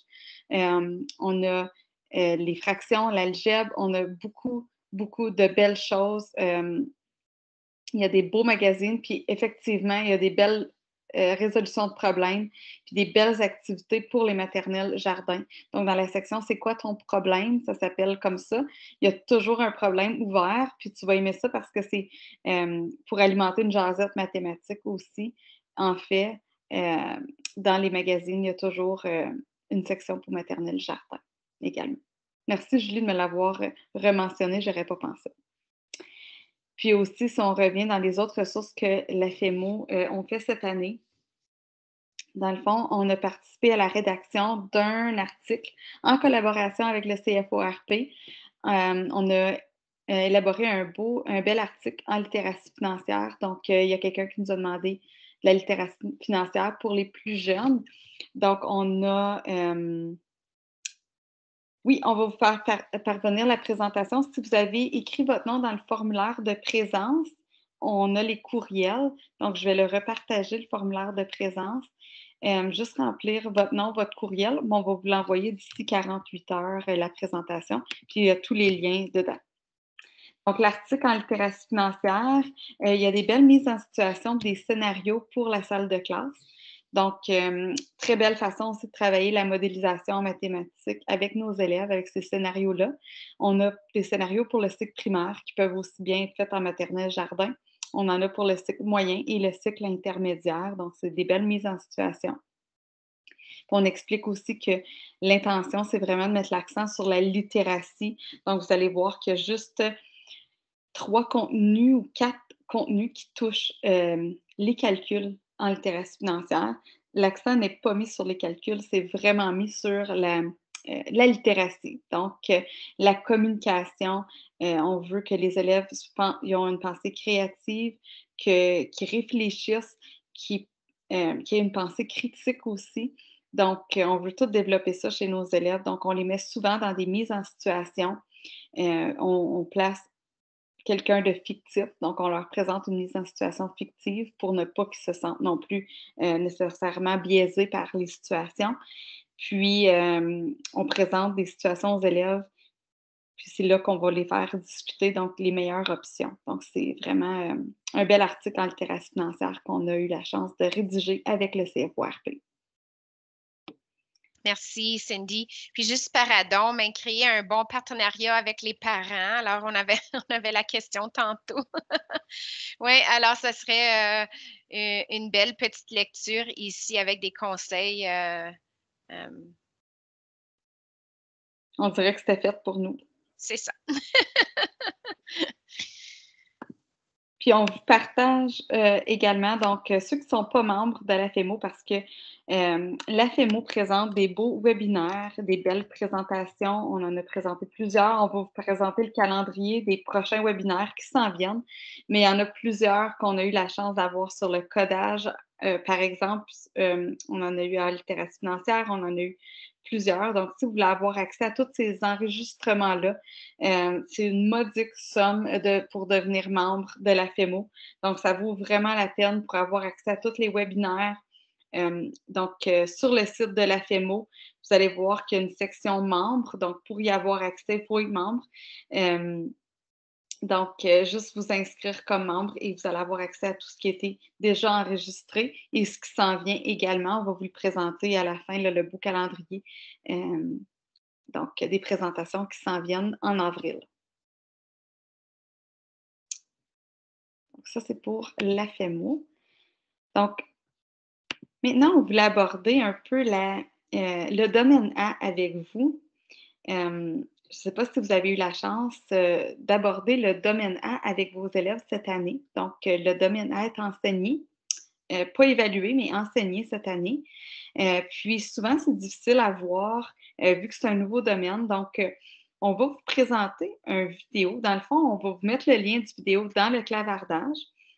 On a les fractions, l'algèbre. On a beaucoup de belles choses. Il y a des beaux magazines, puis effectivement, il y a des belles résolutions de problèmes, puis des belles activités pour les maternelles jardins. Donc, dans la section « C'est quoi ton problème? » Ça s'appelle comme ça. Il y a toujours un problème ouvert, puis tu vas aimer ça parce que c'est pour alimenter une jasette mathématique aussi. En fait, dans les magazines, il y a toujours une section pour maternelle jardin également. Merci, Julie, de me l'avoir rementionné, je n'aurais pas pensé. Puis aussi, si on revient dans les autres ressources que la FEMO ont fait cette année, dans le fond, on a participé à la rédaction d'un article en collaboration avec le CFORP. On a élaboré un bel article en littératie financière. Donc, il y a quelqu'un qui nous a demandé de la littératie financière pour les plus jeunes. Donc, on a... oui, on va vous faire parvenir la présentation. Si vous avez écrit votre nom dans le formulaire de présence, on a les courriels. Donc, je vais le repartager, le formulaire de présence. Juste remplir votre nom, votre courriel. Bon, on va vous l'envoyer d'ici 48 heures, la présentation. Puis, il y a tous les liens dedans. Donc, l'article en littératie financière, il y a des belles mises en situation, des scénarios pour la salle de classe. Donc, très belle façon aussi de travailler la modélisation en mathématiques avec nos élèves, avec ces scénarios-là. On a des scénarios pour le cycle primaire qui peuvent aussi bien être faits en maternelle jardin. On en a pour le cycle moyen et le cycle intermédiaire. Donc, c'est des belles mises en situation. Puis on explique aussi que l'intention, c'est vraiment de mettre l'accent sur la littératie. Donc, vous allez voir qu'il y a juste 3 contenus ou 4 contenus qui touchent les calculs en littératie financière. L'accent n'est pas mis sur les calculs, c'est vraiment mis sur la littératie. Donc, la communication, on veut que les élèves ils ont une pensée créative, qu'ils réfléchissent, qu'ils aient une pensée critique aussi. Donc, on veut tout développer ça chez nos élèves. Donc, on les met souvent dans des mises en situation. On place quelqu'un de fictif. Donc, on leur présente une mise en situation fictive pour ne pas qu'ils se sentent non plus nécessairement biaisés par les situations. Puis, on présente des situations aux élèves, puis c'est là qu'on va les faire discuter, donc les meilleures options. Donc, c'est vraiment un bel article en littératie financière qu'on a eu la chance de rédiger avec le CFORP. Merci, Cindy. Puis juste pardon, mais créer un bon partenariat avec les parents. Alors, on avait la question tantôt. Oui, alors ça serait une belle petite lecture ici avec des conseils. On dirait que c'était fait pour nous. C'est ça. Puis on vous partage également, donc ceux qui ne sont pas membres de la FEMO, parce que la FEMO présente des beaux webinaires, des belles présentations. On en a présenté plusieurs. On va vous présenter le calendrier des prochains webinaires qui s'en viennent. Mais il y en a plusieurs qu'on a eu la chance d'avoir sur le codage. Par exemple, on en a eu à littératie financière, on en a eu plusieurs. Donc, si vous voulez avoir accès à tous ces enregistrements-là, c'est une modique somme pour devenir membre de la FEMO. Donc, ça vaut vraiment la peine pour avoir accès à tous les webinaires. Donc, sur le site de la FEMO, vous allez voir qu'il y a une section membres. Donc, pour y avoir accès, il faut être membre. Donc, juste vous inscrire comme membre et vous allez avoir accès à tout ce qui a été déjà enregistré et ce qui s'en vient également. On va vous le présenter à la fin, là, le beau calendrier. Donc, des présentations qui s'en viennent en avril. Donc, ça, c'est pour la FEMO. Donc, maintenant, on voulait aborder un peu le domaine A avec vous. Je ne sais pas si vous avez eu la chance d'aborder le domaine A avec vos élèves cette année. Donc, le domaine A est enseigné, pas évalué, mais enseigné cette année. Puis, souvent, c'est difficile à voir vu que c'est un nouveau domaine. Donc, on va vous présenter une vidéo. Dans le fond, on va vous mettre le lien du vidéo dans le clavardage.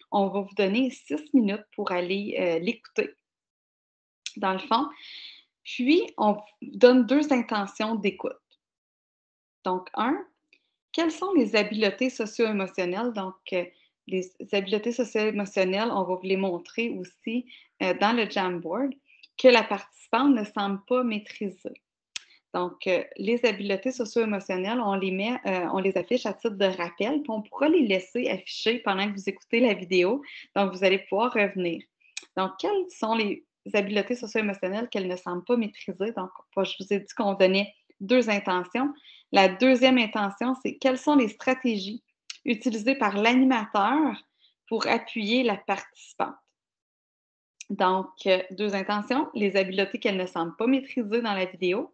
On va vous donner 6 minutes pour aller l'écouter, dans le fond. Puis, on vous donne 2 intentions d'écoute. Donc, 1, quelles sont les habiletés socio-émotionnelles? Donc, les habiletés socio-émotionnelles, on va vous les montrer aussi dans le Jamboard, que la participante ne semble pas maîtriser. Donc, les habiletés socio-émotionnelles, on les affiche à titre de rappel, puis on pourra les laisser afficher pendant que vous écoutez la vidéo. Donc, vous allez pouvoir revenir. Donc, quelles sont les habiletés socio-émotionnelles qu'elle ne semble pas maîtriser? Donc, je vous ai dit qu'on donnait 2 intentions. La deuxième intention, c'est quelles sont les stratégies utilisées par l'animateur pour appuyer la participante? Donc, 2 intentions, les habiletés qu'elle ne semble pas maîtriser dans la vidéo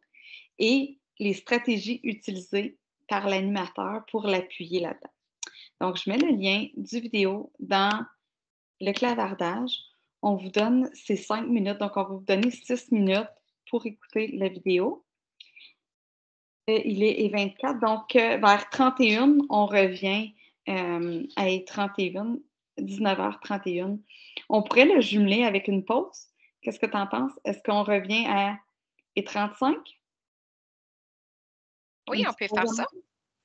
et les stratégies utilisées par l'animateur pour l'appuyer là-dedans. Donc, je mets le lien du vidéo dans le clavardage. On vous donne ces 5 minutes. Donc, on va vous donner 6 minutes pour écouter la vidéo. Il est 24. Donc, vers 31, on revient à 31, 19h31. On pourrait le jumeler avec une pause. Qu'est-ce que tu en penses? Est-ce qu'on revient à 35? Oui, on peut faire ça.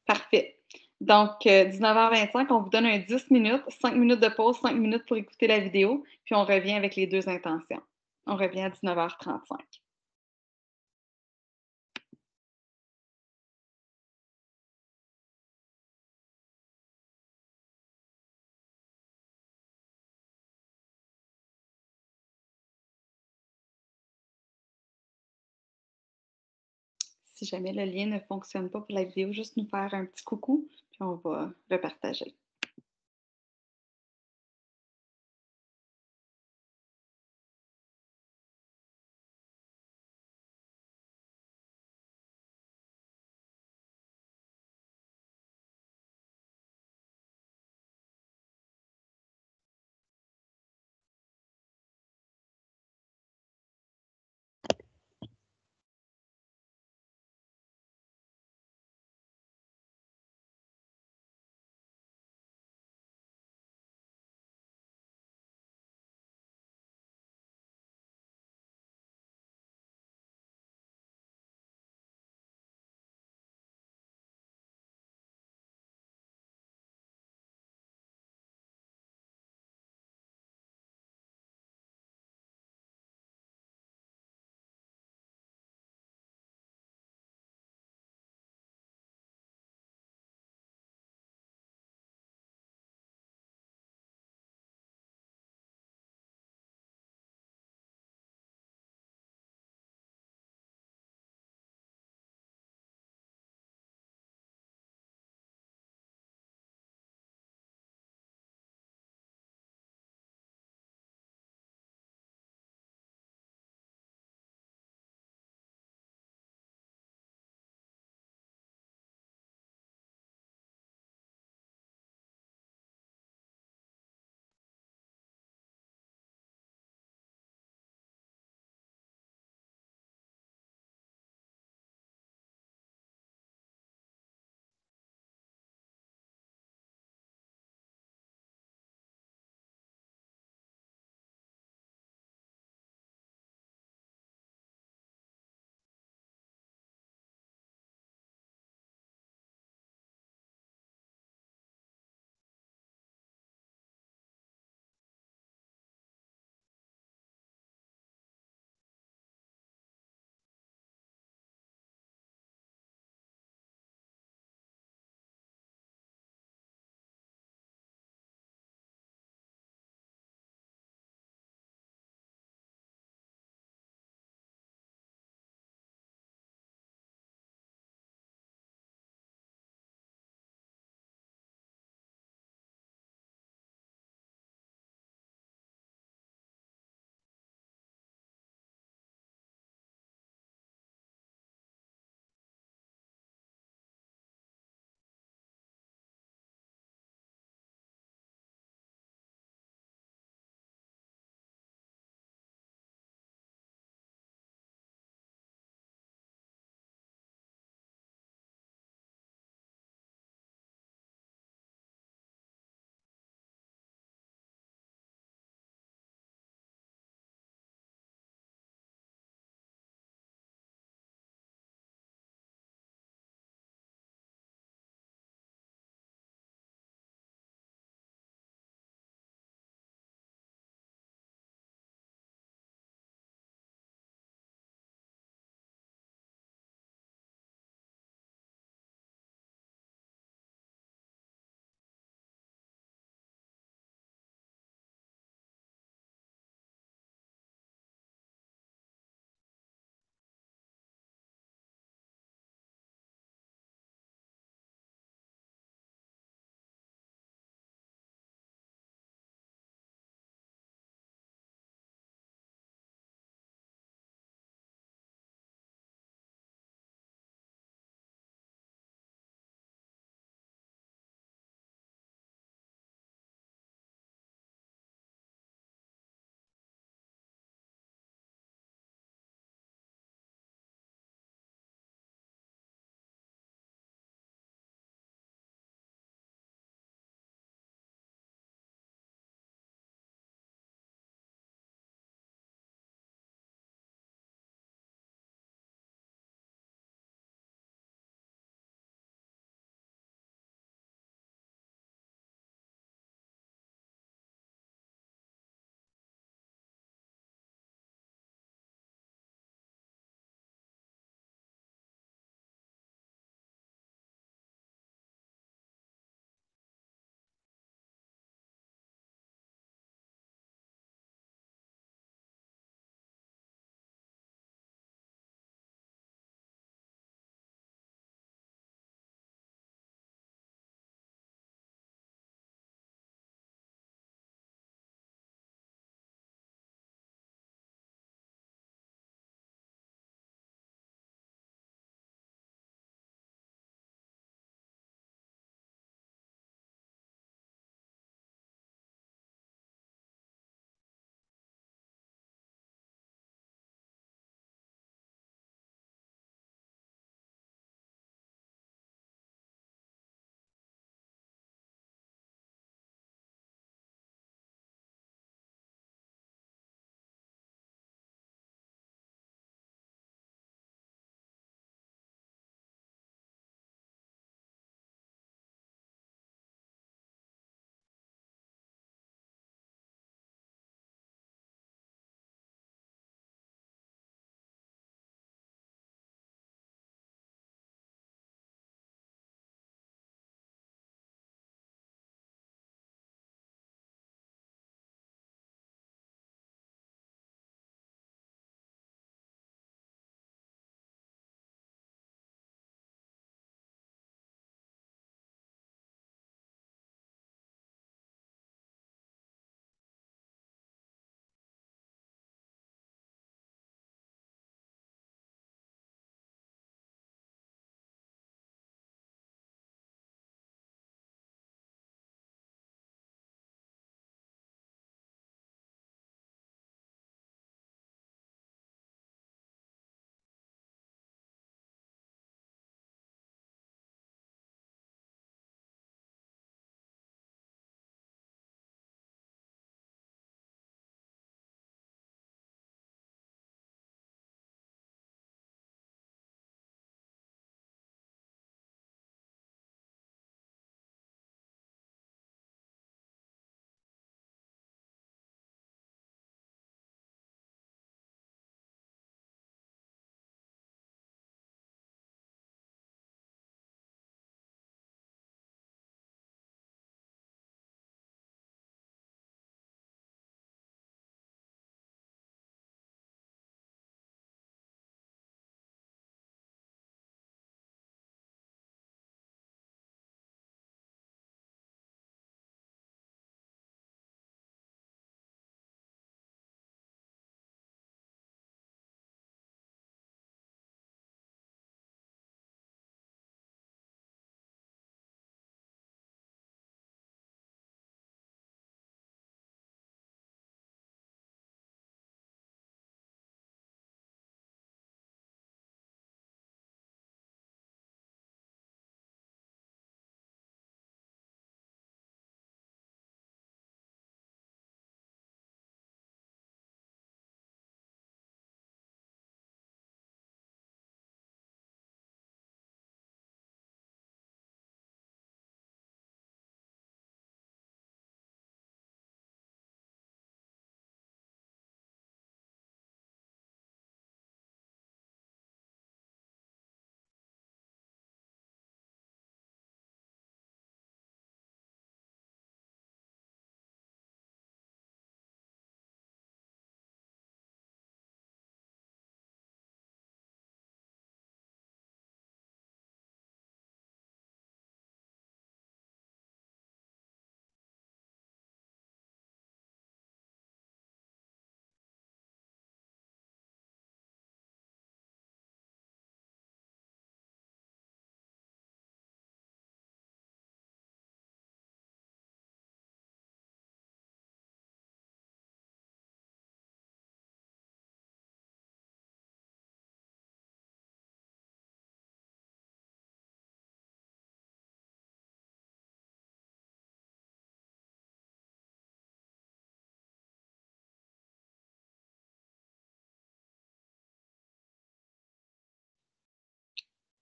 Parfait. Donc, 19h25, on vous donne un 10 minutes, 5 minutes de pause, 5 minutes pour écouter la vidéo, puis on revient avec les 2 intentions. On revient à 19h35. Si jamais le lien ne fonctionne pas pour la vidéo, juste nous faire un petit coucou, puis on va le partager.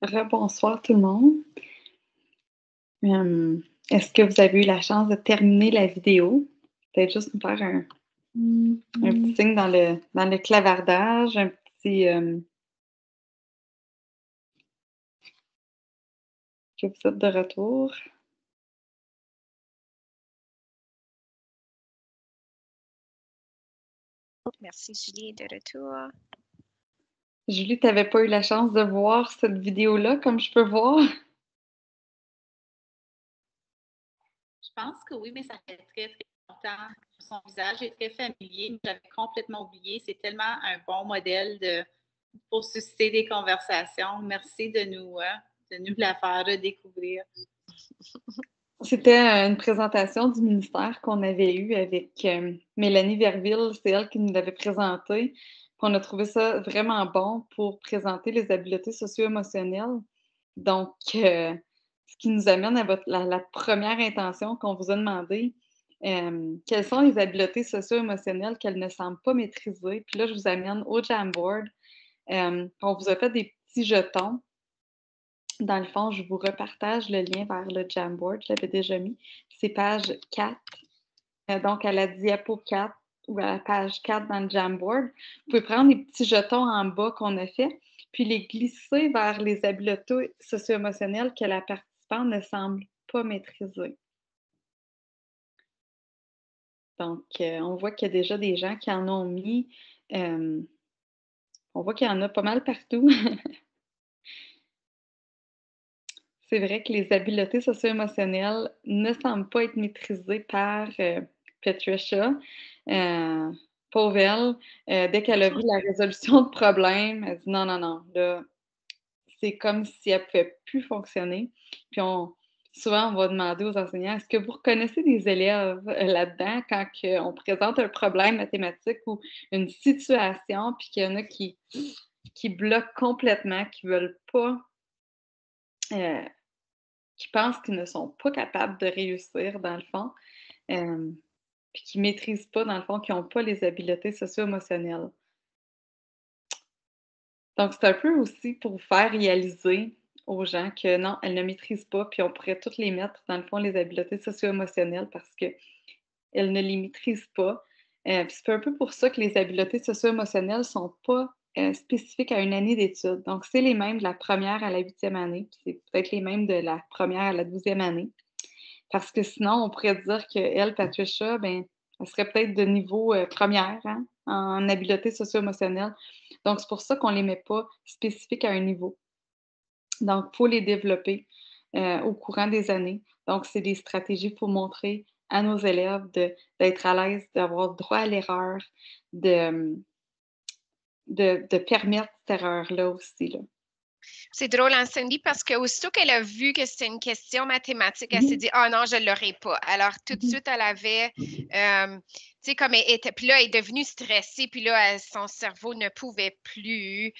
Rebonsoir tout le monde. Est-ce que vous avez eu la chance de terminer la vidéo? Peut-être juste nous faire un petit signe dans le clavardage, un petit que vous êtes de retour. Merci, Julie, de retour. Julie, tu n'avais pas eu la chance de voir cette vidéo-là, comme je peux voir? Je pense que oui, mais ça fait très, très longtemps. Son visage est très familier. J'avais complètement oublié. C'est tellement un bon modèle pour susciter des conversations. Merci de nous la faire redécouvrir. C'était une présentation du ministère qu'on avait eue avec Mélanie Verville. C'est elle qui nous l'avait présenté. Puis on a trouvé ça vraiment bon pour présenter les habiletés socio-émotionnelles. Donc, ce qui nous amène à la première intention qu'on vous a demandé. Quelles sont les habiletés socio-émotionnelles qu'elles ne semblent pas maîtriser? Puis là, je vous amène au Jamboard. On vous a fait des petits jetons. Dans le fond, je vous repartage le lien vers le Jamboard. Je l'avais déjà mis. C'est page 4. Donc, à la diapo 4 ou à la page 4 dans le Jamboard. Vous pouvez prendre les petits jetons en bas qu'on a fait, puis les glisser vers les habiletés socio-émotionnelles que la participante ne semble pas maîtriser. Donc, on voit qu'il y a déjà des gens qui en ont mis. On voit qu'il y en a pas mal partout. C'est vrai que les habiletés socio-émotionnelles ne semblent pas être maîtrisées par Patricia. Pauvre elle, dès qu'elle a vu la résolution de problème, elle dit non, non, non, là, c'est comme si elle ne pouvait plus fonctionner. Puis souvent, on va demander aux enseignants, est-ce que vous reconnaissez des élèves là-dedans quand on présente un problème mathématique ou une situation, puis qu'il y en a qui bloquent complètement, qui ne veulent pas qui pensent qu'ils ne sont pas capables de réussir, dans le fond, puis qui ne maîtrisent pas, dans le fond, qui n'ont pas les habiletés socio-émotionnelles. Donc, c'est un peu aussi pour faire réaliser aux gens que non, elles ne maîtrisent pas, puis on pourrait toutes les mettre, dans le fond, les habiletés socio-émotionnelles parce qu'elles ne les maîtrisent pas. Puis c'est un peu pour ça que les habiletés socio-émotionnelles ne sont pas spécifiques à une année d'études. Donc, c'est les mêmes de la première à la 8e année, puis c'est peut-être les mêmes de la première à la 12e année. Parce que sinon, on pourrait dire qu'elle, Patricia, ben, elle serait peut-être de niveau première hein, en habileté socio-émotionnelle. Donc, c'est pour ça qu'on ne les met pas spécifiques à un niveau. Donc, il faut les développer au courant des années. Donc, c'est des stratégies pour montrer à nos élèves d'être à l'aise, d'avoir droit à l'erreur, de permettre cette erreur-là aussi. Là. C'est drôle, hein, Cindy, parce qu'aussitôt qu'elle a vu que c'était une question mathématique, elle s'est dit, ah non, je ne l'aurai pas. Alors, tout de suite, elle avait, tu sais, comme elle était, puis là, elle est devenue stressée, puis là, son cerveau ne pouvait plus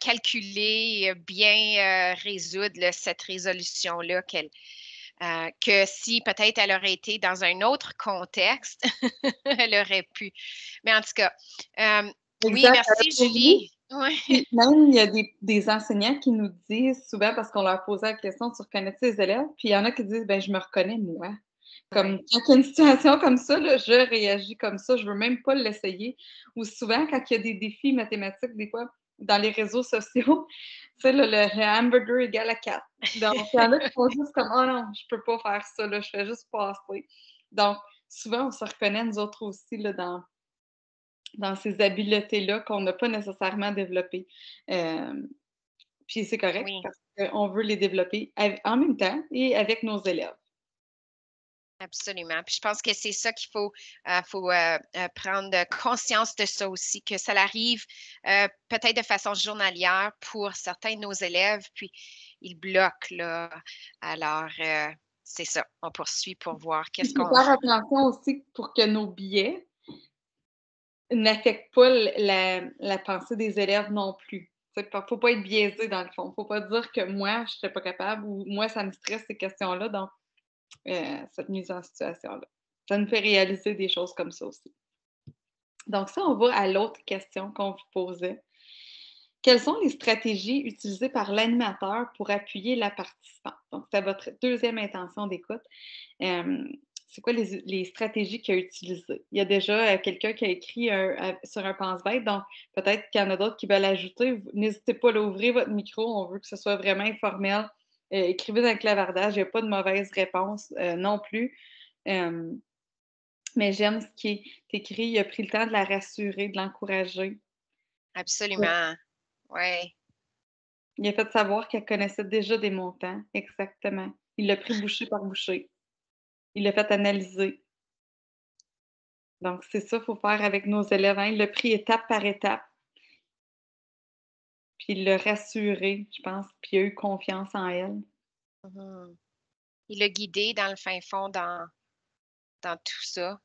calculer, bien résoudre là, cette résolution-là que si peut-être elle aurait été dans un autre contexte, elle aurait pu. Mais en tout cas, oui, merci, Julie. Oui. Même, il y a des enseignants qui nous disent souvent, parce qu'on leur posait la question, tu reconnais-tu les élèves? Puis il y en a qui disent, ben je me reconnais, moi. Comme quand il y a une situation comme ça, là, je réagis comme ça, je ne veux même pas l'essayer. Ou souvent, quand il y a des défis mathématiques, des fois, dans les réseaux sociaux, tu sais, le hamburger égale à 4. Donc, il y en a qui font juste comme, oh non, je ne peux pas faire ça, là, je fais juste passer. Donc, souvent, on se reconnaît, nous autres aussi, là, dans ces habiletés-là qu'on n'a pas nécessairement développées. Puis c'est correct Oui. parce qu'on veut les développer en même temps et avec nos élèves. Absolument. Puis je pense que c'est ça qu'il faut, prendre conscience de ça aussi, que ça arrive peut-être de façon journalière pour certains de nos élèves, puis ils bloquent là. Alors, c'est ça. On poursuit pour voir qu'est-ce qu'on... Il faut faire attention aussi pour que nos biais n'affectent pas la pensée des élèves non plus. Il ne faut pas être biaisé dans le fond. Il ne faut pas dire que moi, je ne serais pas capable ou moi, ça me stresse ces questions-là. Donc, cette mise en situation-là. Ça nous fait réaliser des choses comme ça aussi. Donc ça, on va à l'autre question qu'on vous posait. Quelles sont les stratégies utilisées par l'animateur pour appuyer la participante? Donc, c'est votre deuxième intention d'écoute. C'est quoi les stratégies qu'il a utilisées? Il y a déjà quelqu'un qui a écrit sur un pense-bête, donc peut-être qu'il y en a d'autres qui veulent ajouter. N'hésitez pas à ouvrir votre micro, on veut que ce soit vraiment informel. Écrivez dans le clavardage, il n'y a pas de mauvaise réponse non plus. Mais j'aime ce qui est écrit, il a pris le temps de la rassurer, de l'encourager. Absolument. Oui. Il a fait savoir qu'elle connaissait déjà des montants, exactement. Il l'a pris bouchée par bouchée. Il l'a fait analyser. Donc, c'est ça qu'il faut faire avec nos élèves. Hein. Il l'a pris étape par étape. Puis il l'a rassurée, je pense, puis il a eu confiance en elle. Il l'a guidée dans le fin fond dans tout ça.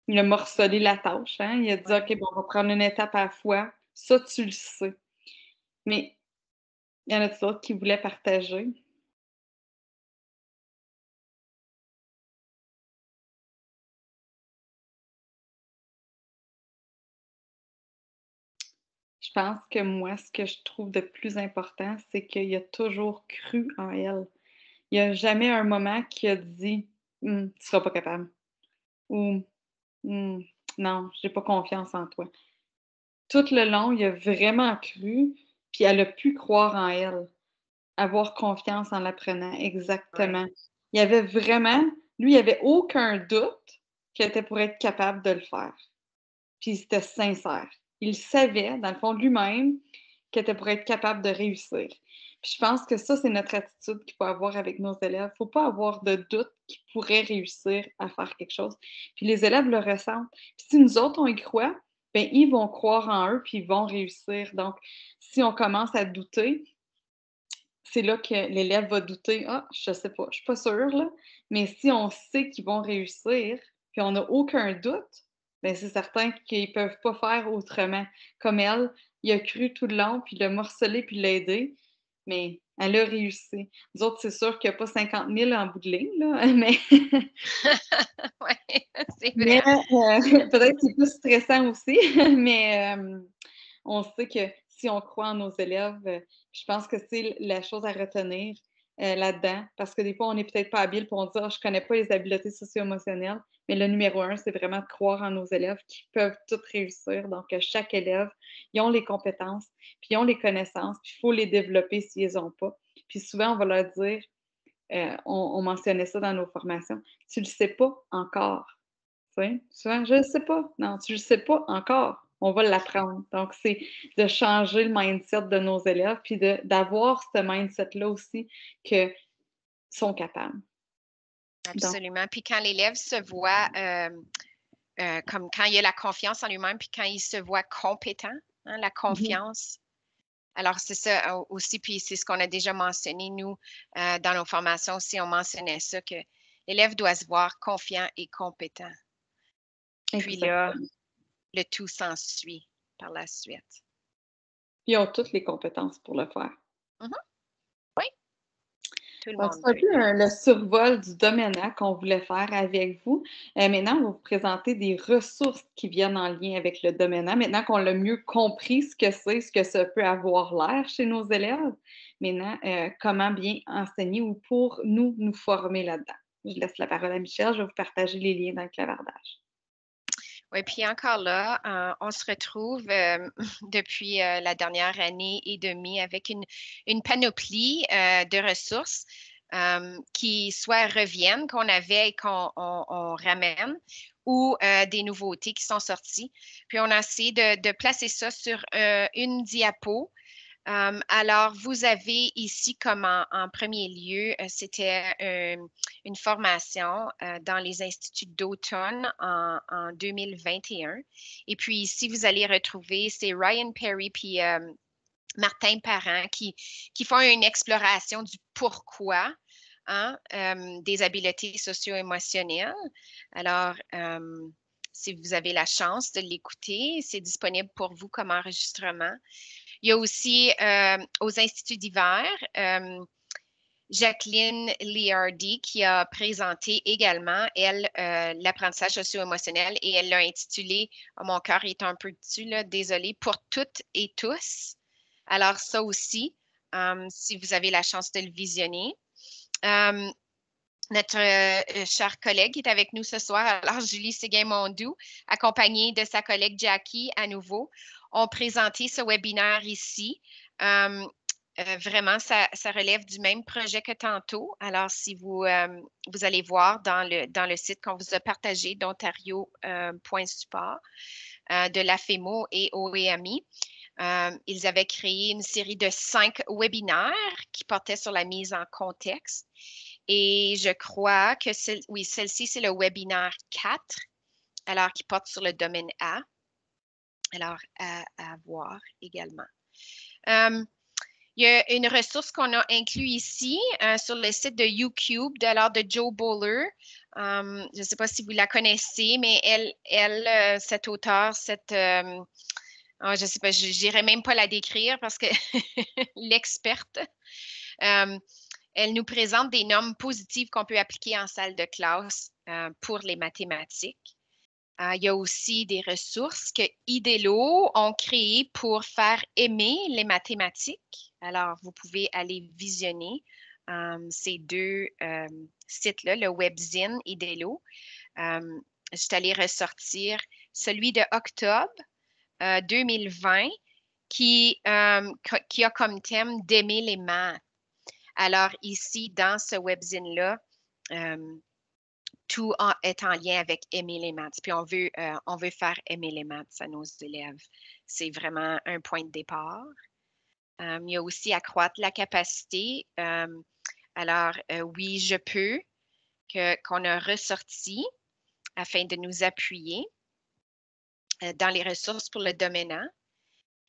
Il a morcelé la tâche. Hein. Il a dit, OK, bon, on va prendre une étape à la fois. Ça, tu le sais. Mais il y en a d'autres qui voulaient partager. Je pense que moi, ce que je trouve de plus important, c'est qu'il a toujours cru en elle. Il n'y a jamais un moment qui a dit tu ne seras pas capable ou non, j'ai pas confiance en toi. Tout le long, il a vraiment cru, puis elle a pu croire en elle, avoir confiance en l'apprenant, exactement. Ouais. Il y avait vraiment, lui, il n'y avait aucun doute qu'elle était pour être capable de le faire. Puis c'était sincère. Il savait, dans le fond de lui-même, qu'elle était pour être capable de réussir. Puis je pense que ça, c'est notre attitude qu'il faut avoir avec nos élèves. Il ne faut pas avoir de doute qu'ils pourraient réussir à faire quelque chose. Puis les élèves le ressentent. Puis si nous autres, on y croit, bien, ils vont croire en eux, puis ils vont réussir. Donc, si on commence à douter, c'est là que l'élève va douter. Ah, je ne sais pas, je ne suis pas sûre, là. Mais si on sait qu'ils vont réussir, puis on n'a aucun doute, bien, c'est certain qu'ils ne peuvent pas faire autrement. Comme elle, il a cru tout le long, puis l'a morcelé, puis l'a aidé, mais elle a réussi. Nous autres, c'est sûr qu'il n'y a pas 50 000 en bout de ligne, là, mais, Oui, c'est mais vrai. peut-être que c'est plus stressant aussi, mais on sait que si on croit en nos élèves, je pense que c'est la chose à retenir là-dedans, parce que des fois, on n'est peut-être pas habile pour dire je ne connais pas les habiletés socio-émotionnelles, mais le numéro un, c'est vraiment de croire en nos élèves qui peuvent tous réussir. Donc, chaque élève, ils ont les compétences, puis ils ont les connaissances, puis il faut les développer s'ils les ont pas. Puis souvent, on va leur dire, on mentionnait ça dans nos formations, tu le sais pas encore. Tu sais, souvent, je ne sais pas. Non, tu ne le sais pas encore. On va l'apprendre. Donc, c'est de changer le mindset de nos élèves, puis d'avoir ce mindset-là aussi qu'ils sont capables. Absolument. Puis quand l'élève se voit, comme quand il a la confiance en lui-même, puis quand il se voit compétent, hein, la confiance. Alors, c'est ça aussi, puis c'est ce qu'on a déjà mentionné, nous, dans nos formations aussi, on mentionnait ça, que l'élève doit se voir confiant et compétent. Puis là, le tout s'ensuit par la suite. Puis ils ont toutes les compétences pour le faire. Oui, tout le Donc, monde c'est un peut. peu le survol du domaine qu'on voulait faire avec vous. Maintenant, on va vous présenter des ressources qui viennent en lien avec le domaine. Maintenant qu'on l'a mieux compris ce que c'est, ce que ça peut avoir l'air chez nos élèves, maintenant, comment bien enseigner ou pour nous former là-dedans. Je laisse la parole à Michel, je vais vous partager les liens dans le clavardage. Oui, puis encore là, on se retrouve depuis la dernière année et demie avec une panoplie de ressources qui soit reviennent, qu'on avait et qu'on ramène, ou des nouveautés qui sont sorties. Puis on a essayé de placer ça sur une diapo. Alors, vous avez ici comme en premier lieu, c'était une formation dans les instituts d'automne en 2021. Et puis ici, vous allez retrouver, c'est Ryan Perry puis Martin Parent qui font une exploration du pourquoi des habiletés socio-émotionnelles. Alors, si vous avez la chance de l'écouter, c'est disponible pour vous comme enregistrement. Il y a aussi aux instituts d'hiver, Jacqueline Liardi qui a présenté également, elle, l'apprentissage socio-émotionnel et elle l'a intitulé, oh, mon cœur est un peu dessus, là, désolée, pour toutes et tous. Alors, ça aussi, si vous avez la chance de le visionner. Notre cher collègue qui est avec nous ce soir, alors Julie Séguin-Mondou, accompagnée de sa collègue Jackie à nouveau, ont présenté ce webinaire ici. Vraiment, ça relève du même projet que tantôt. Alors, si vous allez voir dans le site qu'on vous a partagé d'Ontario.support de l'AFEMO et OEMI, ils avaient créé une série de 5 webinaires qui portaient sur la mise en contexte. Et je crois que celle-ci, c'est le webinaire 4, alors qui porte sur le domaine A. Alors, à voir également. Il y a une ressource qu'on a inclue ici sur le site de YouCube de Joe Bowler. Je ne sais pas si vous la connaissez, mais elle cette auteure, je ne sais pas, je n'irai même pas la décrire parce que l'experte, elle nous présente des normes positives qu'on peut appliquer en salle de classe pour les mathématiques. Il y a aussi des ressources que IDELO ont créées pour faire aimer les mathématiques. Alors, vous pouvez aller visionner ces 2 sites-là, le WebZine IDELO. Je suis allée ressortir celui de octobre 2020 qui a comme thème d'aimer les maths. Alors, ici, dans ce webzine-là, tout est en lien avec aimer les maths. Puis on veut faire aimer les maths à nos élèves. C'est vraiment un point de départ. Il y a aussi accroître la capacité. Alors, oui, je peux, qu'on a ressorti afin de nous appuyer dans les ressources pour le domaine A.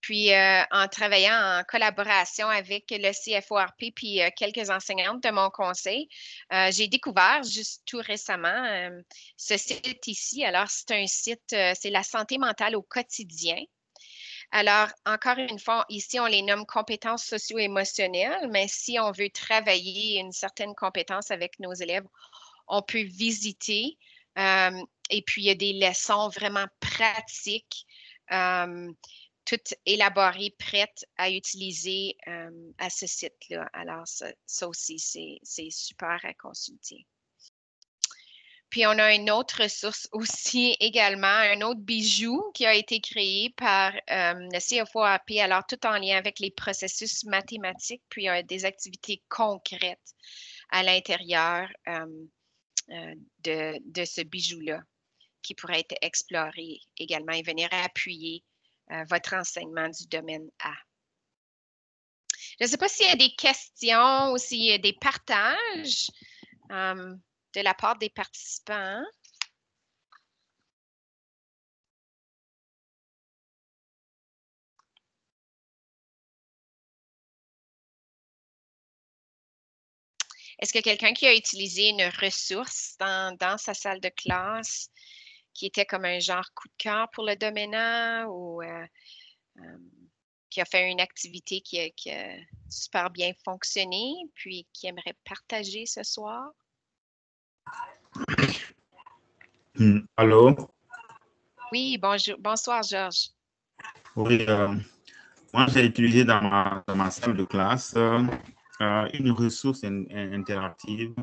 Puis, en travaillant en collaboration avec le CFORP puis quelques enseignantes de mon conseil, j'ai découvert juste tout récemment ce site ici. Alors, c'est un site, c'est la santé mentale au quotidien. Alors, encore une fois, ici, on les nomme compétences socio-émotionnelles, mais si on veut travailler une certaine compétence avec nos élèves, on peut visiter. Et puis, il y a des leçons vraiment pratiques. Toutes élaborées, prêtes à utiliser à ce site-là. Alors, ça aussi, c'est super à consulter. Puis, on a une autre ressource aussi également, un autre bijou qui a été créé par le CFOAP, alors tout en lien avec les processus mathématiques, puis des activités concrètes à l'intérieur de ce bijou-là qui pourrait être exploré également et venir appuyer votre enseignement du domaine A. Je ne sais pas s'il y a des questions ou s'il y a des partages de la part des participants. Est-ce que quelqu'un qui a utilisé une ressource dans sa salle de classe qui était comme un genre coup de cœur pour le domaine A ou qui a fait une activité qui a super bien fonctionné, puis qui aimerait partager ce soir? Allô? Oui, bonsoir, Georges. Oui, moi j'ai utilisé dans ma salle de classe une ressource interactive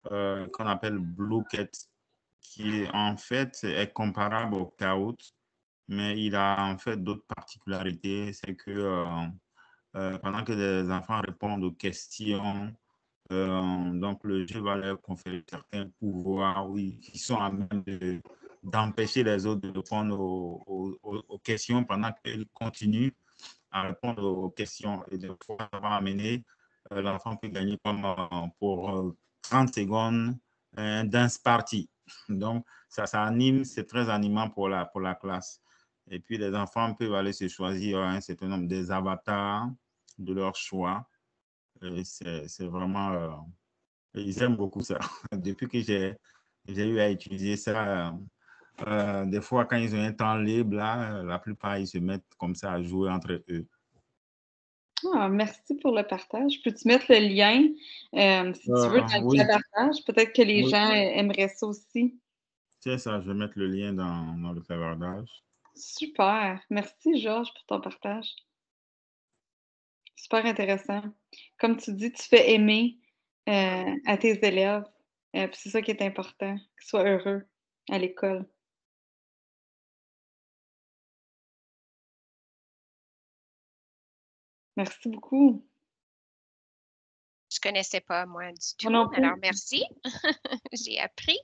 qu'on appelle Bluecat, qui en fait est comparable au Kahoot, mais il a en fait d'autres particularités. C'est que pendant que les enfants répondent aux questions, donc le jeu va leur conférer certains pouvoirs, oui, qui sont à même d'empêcher les autres de répondre aux questions pendant qu'ils continuent à répondre aux questions. Et des fois, ça va amener, l'enfant peut gagner comme pour 30 secondes dance party. Donc, ça anime, c'est très animant pour la classe. Et puis, les enfants peuvent aller se choisir un certain nombre des avatars de leur choix. C'est vraiment... ils aiment beaucoup ça. Depuis que j'ai eu à utiliser ça, des fois, quand ils ont un temps libre, là, la plupart, ils se mettent comme ça à jouer entre eux. Ah, merci pour le partage. Peux-tu mettre le lien, si tu veux, dans Oui. le clavardage? Peut-être que les Oui. gens aimeraient ça aussi. C'est ça, je vais mettre le lien dans le clavardage. Super. Merci, Georges, pour ton partage. super intéressant. Comme tu dis, tu fais aimer à tes élèves. Puis c'est ça qui est important, qu'ils soient heureux à l'école. Merci beaucoup. Je ne connaissais pas, moi, du tout. Moi non plus. Alors, merci. J'ai appris.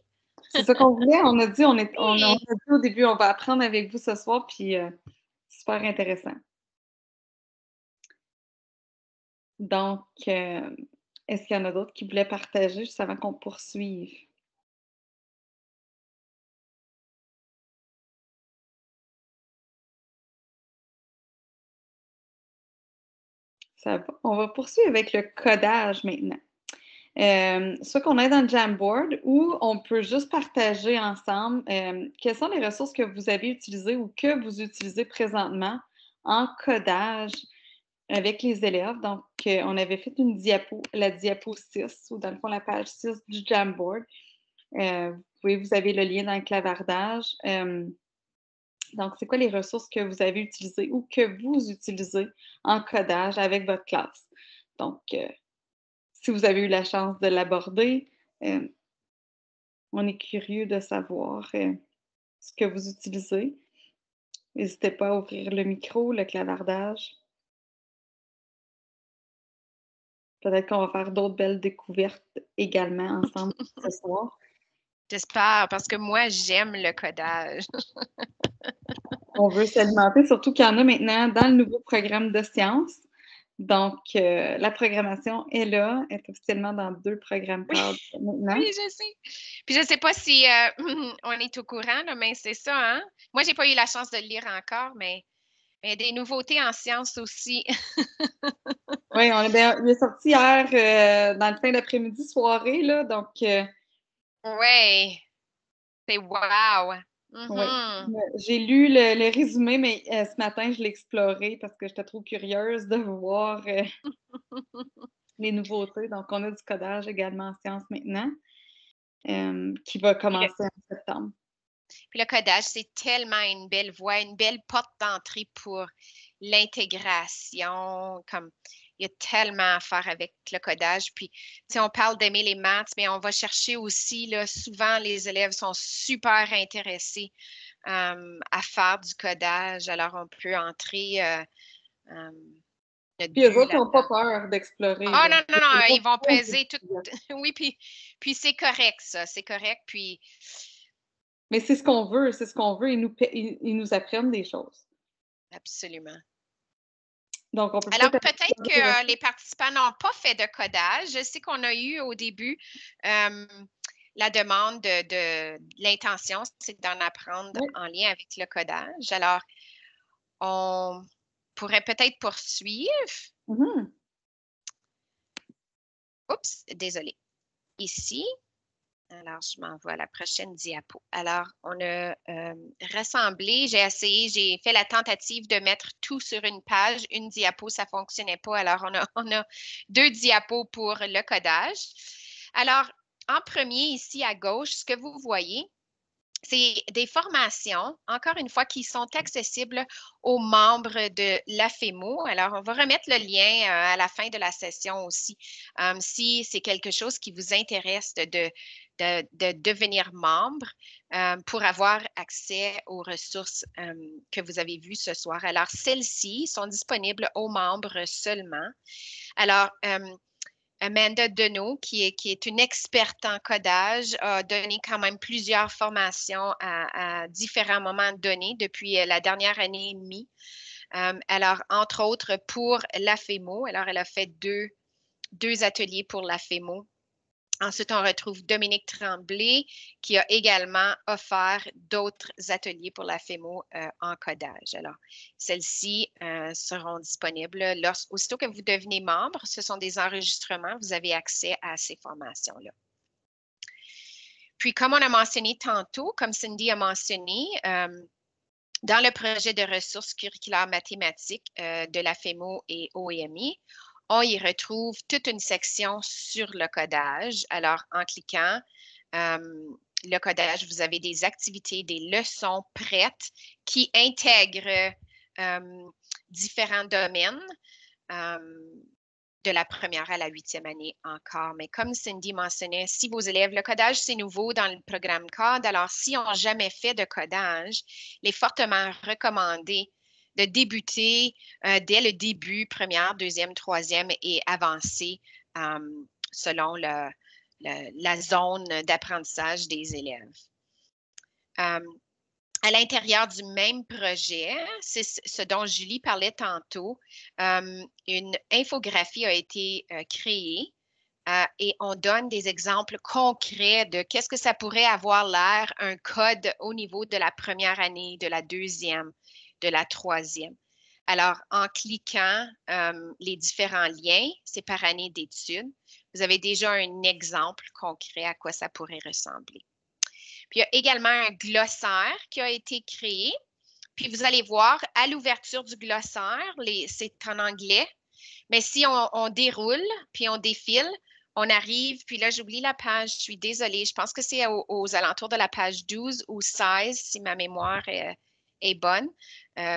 C'est ça qu'on voulait. On a dit, on a Oui. dit au début, on va apprendre avec vous ce soir, puis super intéressant. Donc, est-ce qu'il y en a d'autres qui voulaient partager juste avant qu'on poursuive? Ça va. On va poursuivre avec le codage maintenant. Soit qu'on est dans le Jamboard ou on peut juste partager ensemble quelles sont les ressources que vous avez utilisées ou que vous utilisez présentement en codage avec les élèves. Donc, on avait fait une diapo, la diapo 6, ou dans le fond, la page 6 du Jamboard. Vous avez le lien dans le clavardage. Donc, c'est quoi les ressources que vous avez utilisées ou que vous utilisez en codage avec votre classe? Donc, si vous avez eu la chance de l'aborder, on est curieux de savoir ce que vous utilisez. N'hésitez pas à ouvrir le micro, le clavardage. Peut-être qu'on va faire d'autres belles découvertes également ensemble ce soir. J'espère, parce que moi, j'aime le codage. On veut s'alimenter, surtout qu'il y en a maintenant dans le nouveau programme de sciences. Donc, la programmation est là, est officiellement dans 2 programmes cadres maintenant. Oui, je sais. Puis je ne sais pas si on est au courant, là, mais c'est ça, hein? Moi, je n'ai pas eu la chance de le lire encore, mais des nouveautés en sciences aussi. Oui, il est sorti hier dans le fin d'après-midi, soirée, là, donc... Oui, c'est wow! Oui. Mhm. J'ai lu le résumé, mais ce matin, je l'ai exploré parce que j'étais trop curieuse de voir les nouveautés. Donc, on a du codage également en sciences maintenant, qui va commencer en septembre. Puis le codage, c'est tellement une belle voie, une belle porte d'entrée pour l'intégration. Comme il y a tellement à faire avec le codage. Puis, on parle d'aimer les maths, mais on va chercher aussi, là, souvent, les élèves sont super intéressés à faire du codage. Alors, on peut entrer notre Puis eux but autres, ils n'ont pas là-dedans. peur d'explorer. Ah là. non, ils vont peser tout. Oui, puis c'est correct, ça. C'est correct. Puis Mais c'est ce qu'on veut, c'est ce qu'on veut. Ils nous apprennent des choses. absolument. Donc, on peut Alors, peut-être peut-être que les participants n'ont pas fait de codage. Je sais qu'on a eu au début la demande de l'intention, c'est d'en apprendre en lien avec le codage. Alors, on pourrait peut-être poursuivre. Mhm. Oups, désolé. Ici. Alors, je m'envoie à la prochaine diapo. Alors, on a rassemblé, j'ai fait la tentative de mettre tout sur une page. Une diapo, ça ne fonctionnait pas. Alors, on a 2 diapos pour le codage. Alors, en premier, ici à gauche, ce que vous voyez, c'est des formations, encore une fois, qui sont accessibles aux membres de l'AFEMO. Alors, on va remettre le lien à la fin de la session aussi, si c'est quelque chose qui vous intéresse de devenir membre pour avoir accès aux ressources que vous avez vues ce soir. Alors, celles-ci sont disponibles aux membres seulement. Alors, Amanda Deneau, qui est une experte en codage, a donné quand même plusieurs formations à différents moments donnés depuis la dernière année et demie. Alors, entre autres, pour l'AFEMO. Alors, elle a fait deux ateliers pour l'AFEMO. Ensuite, on retrouve Dominique Tremblay qui a également offert d'autres ateliers pour la FEMO en codage. Alors, celles-ci seront disponibles aussitôt que vous devenez membre. Ce sont des enregistrements. Vous avez accès à ces formations-là. Puis, comme on a mentionné tantôt, comme Cindy a mentionné, dans le projet de ressources curriculaires mathématiques de la FEMO et OEMI, on y retrouve toute une section sur le codage. Alors, en cliquant, le codage, vous avez des activités, des leçons prêtes qui intègrent différents domaines. de la première à la 8e année encore. Mais comme Cindy mentionnait, si vos élèves, le codage, c'est nouveau dans le programme CODE, alors s'ils n'ont jamais fait de codage, il est fortement recommandé de débuter dès le début, première, deuxième, troisième et avancer selon la zone d'apprentissage des élèves. À l'intérieur du même projet, c'est ce dont Julie parlait tantôt, une infographie a été créée et on donne des exemples concrets de qu'est-ce que ça pourrait avoir l'air, un code au niveau de la première année, de la deuxième, de la troisième. Alors, en cliquant les différents liens, c'est par année d'études, vous avez déjà un exemple concret à quoi ça pourrait ressembler. Puis, il y a également un glossaire qui a été créé. Puis, vous allez voir, à l'ouverture du glossaire, c'est en anglais, mais si on déroule, puis on défile, on arrive, puis là, j'oublie la page, je suis désolée, je pense que c'est aux alentours de la page 12 ou 16, si ma mémoire est bonne.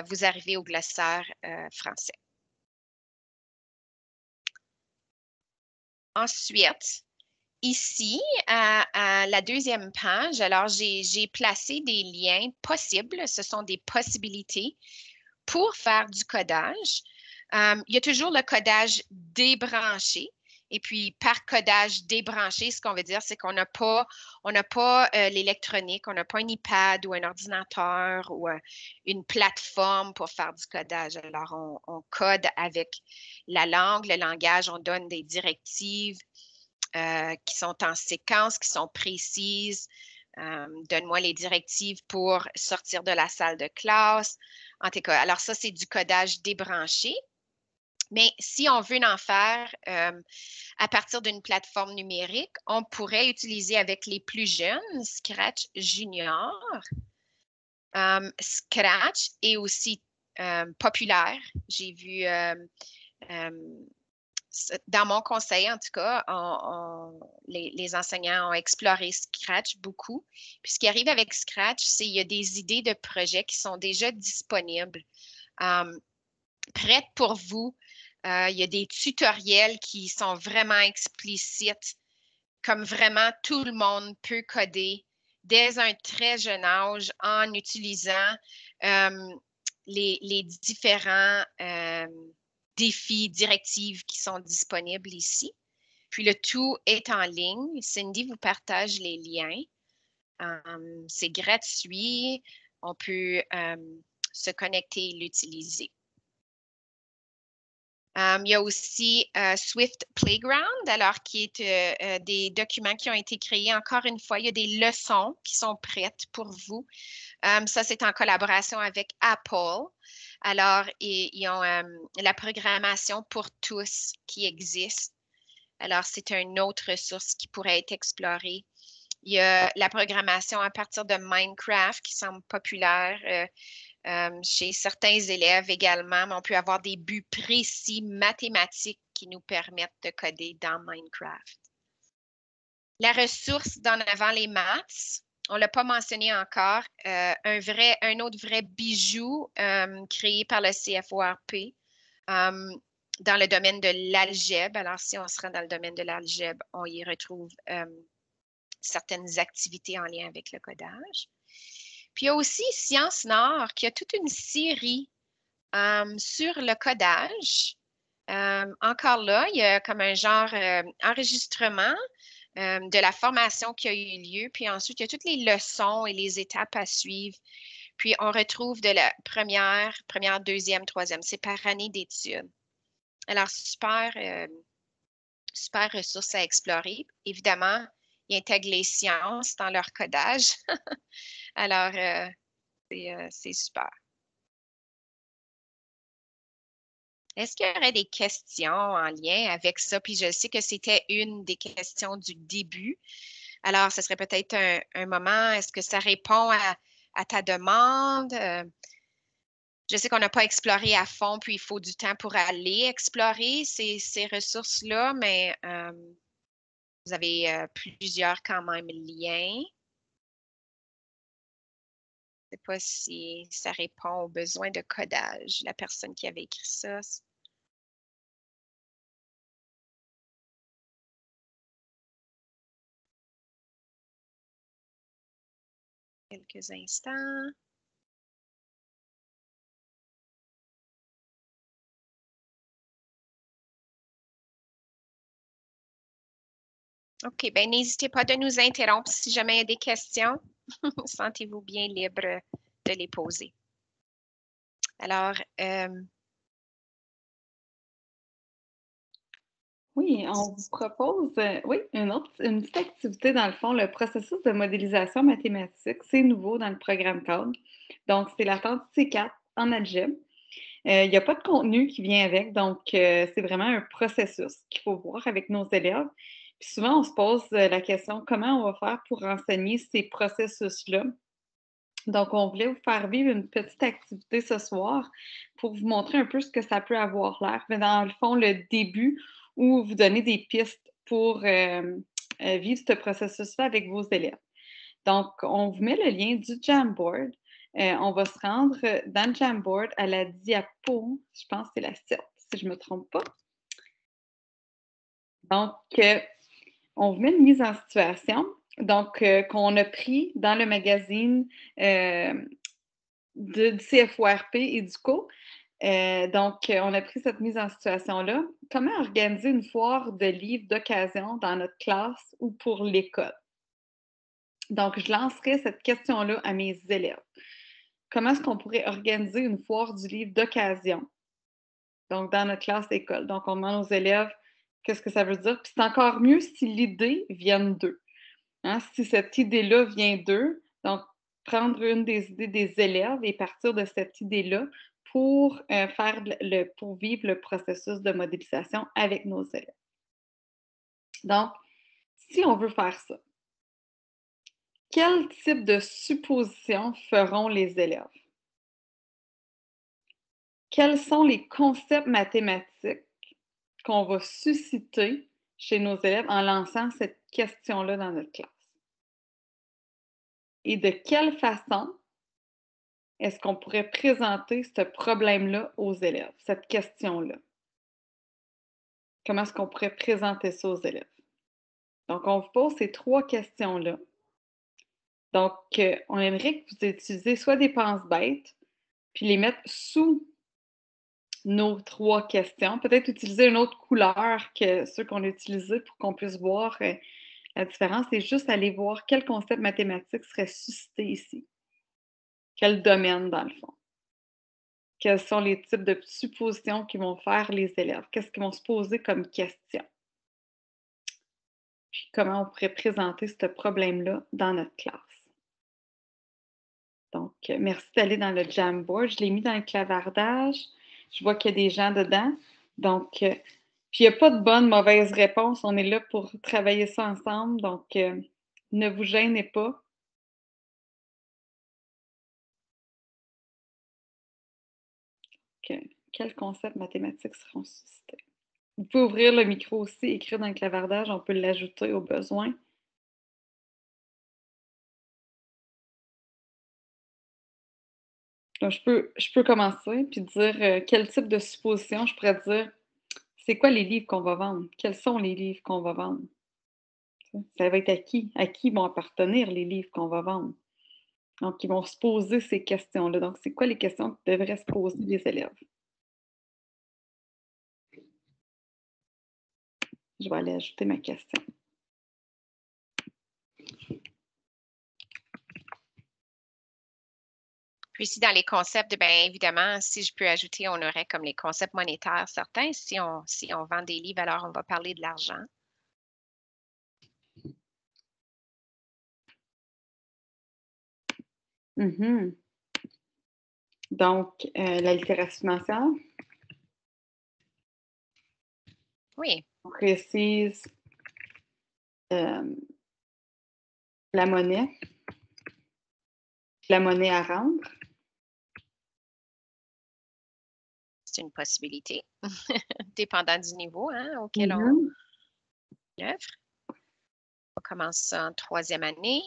Vous arrivez au glossaire français. Ensuite, ici, à la deuxième page, alors j'ai placé des liens possibles. Ce sont des possibilités pour faire du codage. Il y a toujours le codage débranché. Et puis, par codage débranché, ce qu'on veut dire, c'est qu'on n'a pas l'électronique, on n'a pas un iPad ou un ordinateur ou une plateforme pour faire du codage. Alors, on code avec la langue, le langage, on donne des directives qui sont en séquence, qui sont précises. Donne-moi les directives pour sortir de la salle de classe. En tout cas, alors ça, c'est du codage débranché. Mais si on veut en faire à partir d'une plateforme numérique, on pourrait utiliser avec les plus jeunes Scratch Junior. Scratch est aussi populaire. J'ai vu dans mon conseil, en tout cas, les enseignants ont exploré Scratch beaucoup. Puis ce qui arrive avec Scratch, c'est qu'il y a des idées de projets qui sont déjà disponibles, prêtes pour vous. Il y a des tutoriels qui sont vraiment explicites, comme vraiment tout le monde peut coder dès un très jeune âge en utilisant les différents défis, directives qui sont disponibles ici. Puis le tout est en ligne. Cindy vous partage les liens. C'est gratuit. On peut se connecter et l'utiliser. Il y a aussi Swift Playground, alors qui est des documents qui ont été créés. Encore une fois, il y a des leçons qui sont prêtes pour vous. Ça, c'est en collaboration avec Apple. Alors, ils ont la programmation pour tous qui existe. Alors, c'est une autre ressource qui pourrait être explorée. Il y a la programmation à partir de Minecraft qui semble populaire chez certains élèves également, mais on peut avoir des buts précis mathématiques qui nous permettent de coder dans Minecraft. La ressource d'en avant les maths, on ne l'a pas mentionné encore, un autre vrai bijou créé par le CFORP dans le domaine de l'algèbre. Alors, si on se rend dans le domaine de l'algèbre, on y retrouve certaines activités en lien avec le codage. Puis, il y a aussi Sciences Nord qui a toute une série sur le codage. Encore là, il y a comme un genre enregistrement de la formation qui a eu lieu. Puis ensuite, il y a toutes les leçons et les étapes à suivre. Puis, on retrouve de la première, deuxième, troisième. C'est par année d'études. Alors, super ressource à explorer. Évidemment, ils intègrent les sciences dans leur codage. Alors, c'est super. Est-ce qu'il y aurait des questions en lien avec ça? Puis je sais que c'était une des questions du début. Alors, ce serait peut-être un moment, est-ce que ça répond à ta demande? Je sais qu'on n'a pas exploré à fond, puis il faut du temps pour aller explorer ces ressources-là, mais vous avez plusieurs quand même liens. Je ne sais pas si ça répond aux besoins de codage, la personne qui avait écrit ça. Quelques instants. OK, bien, n'hésitez pas de nous interrompre si jamais il y a des questions. Sentez-vous bien libre de les poser. Alors, Oui, on vous propose une petite activité dans le fond, le processus de modélisation mathématique. C'est nouveau dans le programme cadre. Donc, c'est l'attente C4 en algèbre. Il n'y a pas de contenu qui vient avec, donc c'est vraiment un processus qu'il faut voir avec nos élèves. Puis souvent, on se pose la question comment on va faire pour enseigner ces processus-là. Donc, on voulait vous faire vivre une petite activité ce soir pour vous montrer un peu ce que ça peut avoir l'air. Mais dans le fond, le début où vous donnez des pistes pour vivre ce processus-là avec vos élèves. Donc, on vous met le lien du Jamboard. On va se rendre dans le Jamboard à la diapo, je pense que c'est la 7, si je ne me trompe pas. Donc, on vous met une mise en situation, donc qu'on a pris dans le magazine du CFORP et du CO. Donc, on a pris cette mise en situation-là. Comment organiser une foire de livres d'occasion dans notre classe ou pour l'école? Donc, je lancerai cette question-là à mes élèves. Comment est-ce qu'on pourrait organiser une foire du livre d'occasion? Donc, dans notre classe école. Donc, on demande aux élèves qu'est-ce que ça veut dire. Puis c'est encore mieux si l'idée vient d'eux. Hein? Si cette idée-là vient d'eux, donc prendre une des idées des élèves et partir de cette idée-là pour pour vivre le processus de modélisation avec nos élèves. Donc, si on veut faire ça, quel type de suppositions feront les élèves? Quels sont les concepts mathématiques qu'on va susciter chez nos élèves en lançant cette question-là dans notre classe? Et de quelle façon est-ce qu'on pourrait présenter ce problème-là aux élèves, cette question-là? Comment est-ce qu'on pourrait présenter ça aux élèves? Donc, on vous pose ces 3 questions-là. Donc, on aimerait que vous utilisiez soit des penses-bêtes, puis les mettre sous nos 3 questions. Peut-être utiliser une autre couleur que ceux qu'on a utilisés pour qu'on puisse voir la différence. C'est juste aller voir quel concept mathématique serait suscité ici. Quel domaine, dans le fond. Quels sont les types de suppositions qu'ils vont faire les élèves? Qu'est-ce qu'ils vont se poser comme question? Puis comment on pourrait présenter ce problème-là dans notre classe? Donc, merci d'aller dans le Jamboard. Je l'ai mis dans le clavardage. Je vois qu'il y a des gens dedans. Donc, puis il n'y a pas de bonne, mauvaise réponse. On est là pour travailler ça ensemble. Donc, ne vous gênez pas. Quels concepts mathématiques seront suscités? Vous pouvez ouvrir le micro aussi, écrire dans le clavardage. On peut l'ajouter au besoin. Donc, je peux commencer puis dire quel type de supposition je pourrais dire. C'est quoi les livres qu'on va vendre? Quels sont les livres qu'on va vendre? Ça va être à qui? À qui vont appartenir les livres qu'on va vendre? Donc, ils vont se poser ces questions-là. Donc, c'est quoi les questions que devraient se poser les élèves? Je vais aller ajouter ma question. puis ici, dans les concepts, bien évidemment, si je peux ajouter, on aurait comme les concepts monétaires certains. Si on vend des livres, alors on va parler de l'argent. Mm-hmm. Donc, la littératie financière. Oui. On précise la monnaie à rendre. C'est une possibilité, dépendant du niveau auquel on œuvre. On commence ça en 3e année.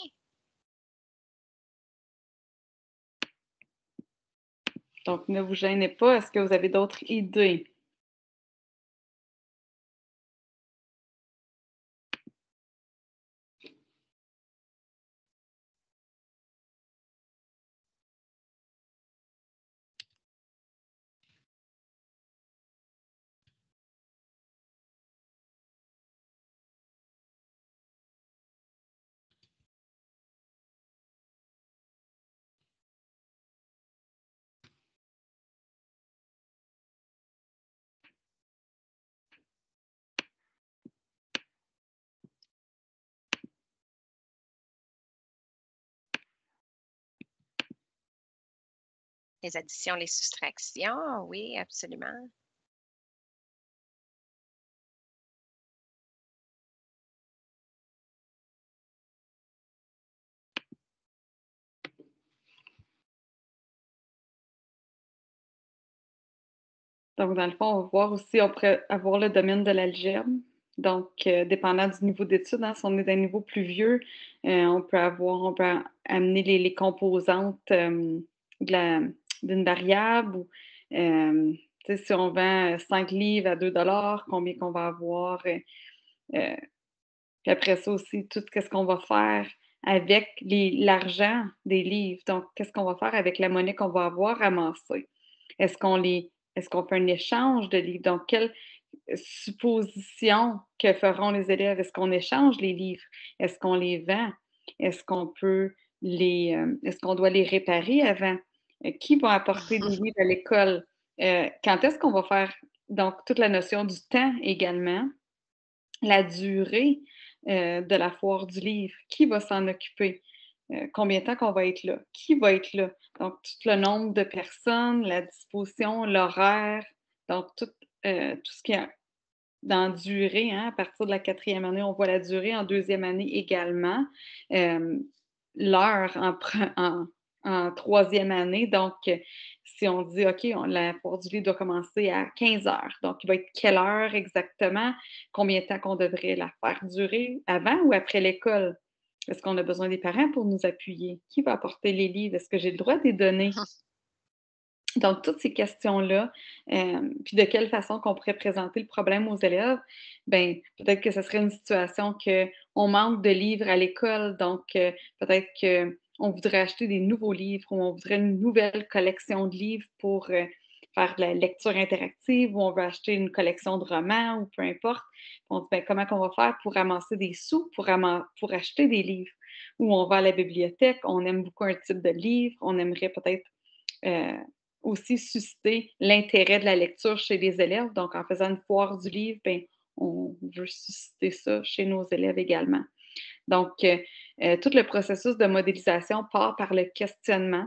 Donc, ne vous gênez pas. Est-ce que vous avez d'autres idées? Les additions, les soustractions, oui, absolument. Donc, dans le fond, on va voir aussi, on pourrait avoir le domaine de l'algèbre. Donc, dépendant du niveau d'étude, hein, si on est d'un niveau plus vieux, on peut amener les composantes d'une variable. Ou, si on vend 5 livres à 2 combien qu'on va avoir. Euh, Puis après ça aussi, tout ce qu'on va faire avec l'argent des livres. Donc, qu'est-ce qu'on va faire avec la monnaie qu'on va avoir ramassée? Est-ce qu'on fait un échange de livres? Donc, quelle supposition que feront les élèves? Est-ce qu'on échange les livres? Est-ce qu'on les vend? Est-ce qu'on peut est-ce qu'on doit les réparer avant? Qui va apporter des livres à l'école? Quand est-ce qu'on va faire, donc, toute la notion du temps également, la durée de la foire du livre, qui va s'en occuper? Combien de temps qu'on va être là? Qui va être là? Donc, tout le nombre de personnes, la disposition, l'horaire, donc tout ce qui est dans durée, hein, à partir de la 4e année, on voit la durée, en 2e année également. L'heure en 3e année, donc si on dit, OK, la foire du livre doit commencer à 15 heures, donc il va être quelle heure exactement? Combien de temps qu'on devrait la faire durer? Avant ou après l'école? Est-ce qu'on a besoin des parents pour nous appuyer? Qui va apporter les livres? Est-ce que j'ai le droit de les donner? Donc, toutes ces questions-là, puis de quelle façon qu'on pourrait présenter le problème aux élèves, bien, peut-être que ce serait une situation qu'on manque de livres à l'école, donc peut-être qu'on voudrait acheter des nouveaux livres ou on voudrait une nouvelle collection de livres pour faire de la lecture interactive ou on veut acheter une collection de romans ou peu importe. On dit, bien, comment on va faire pour ramasser des sous pour acheter des livres? Ou on va à la bibliothèque, on aime beaucoup un type de livre, on aimerait peut-être euh, aussi susciter l'intérêt de la lecture chez les élèves. Donc, en faisant une foire du livre, bien, on veut susciter ça chez nos élèves également. Donc, tout le processus de modélisation part par le questionnement.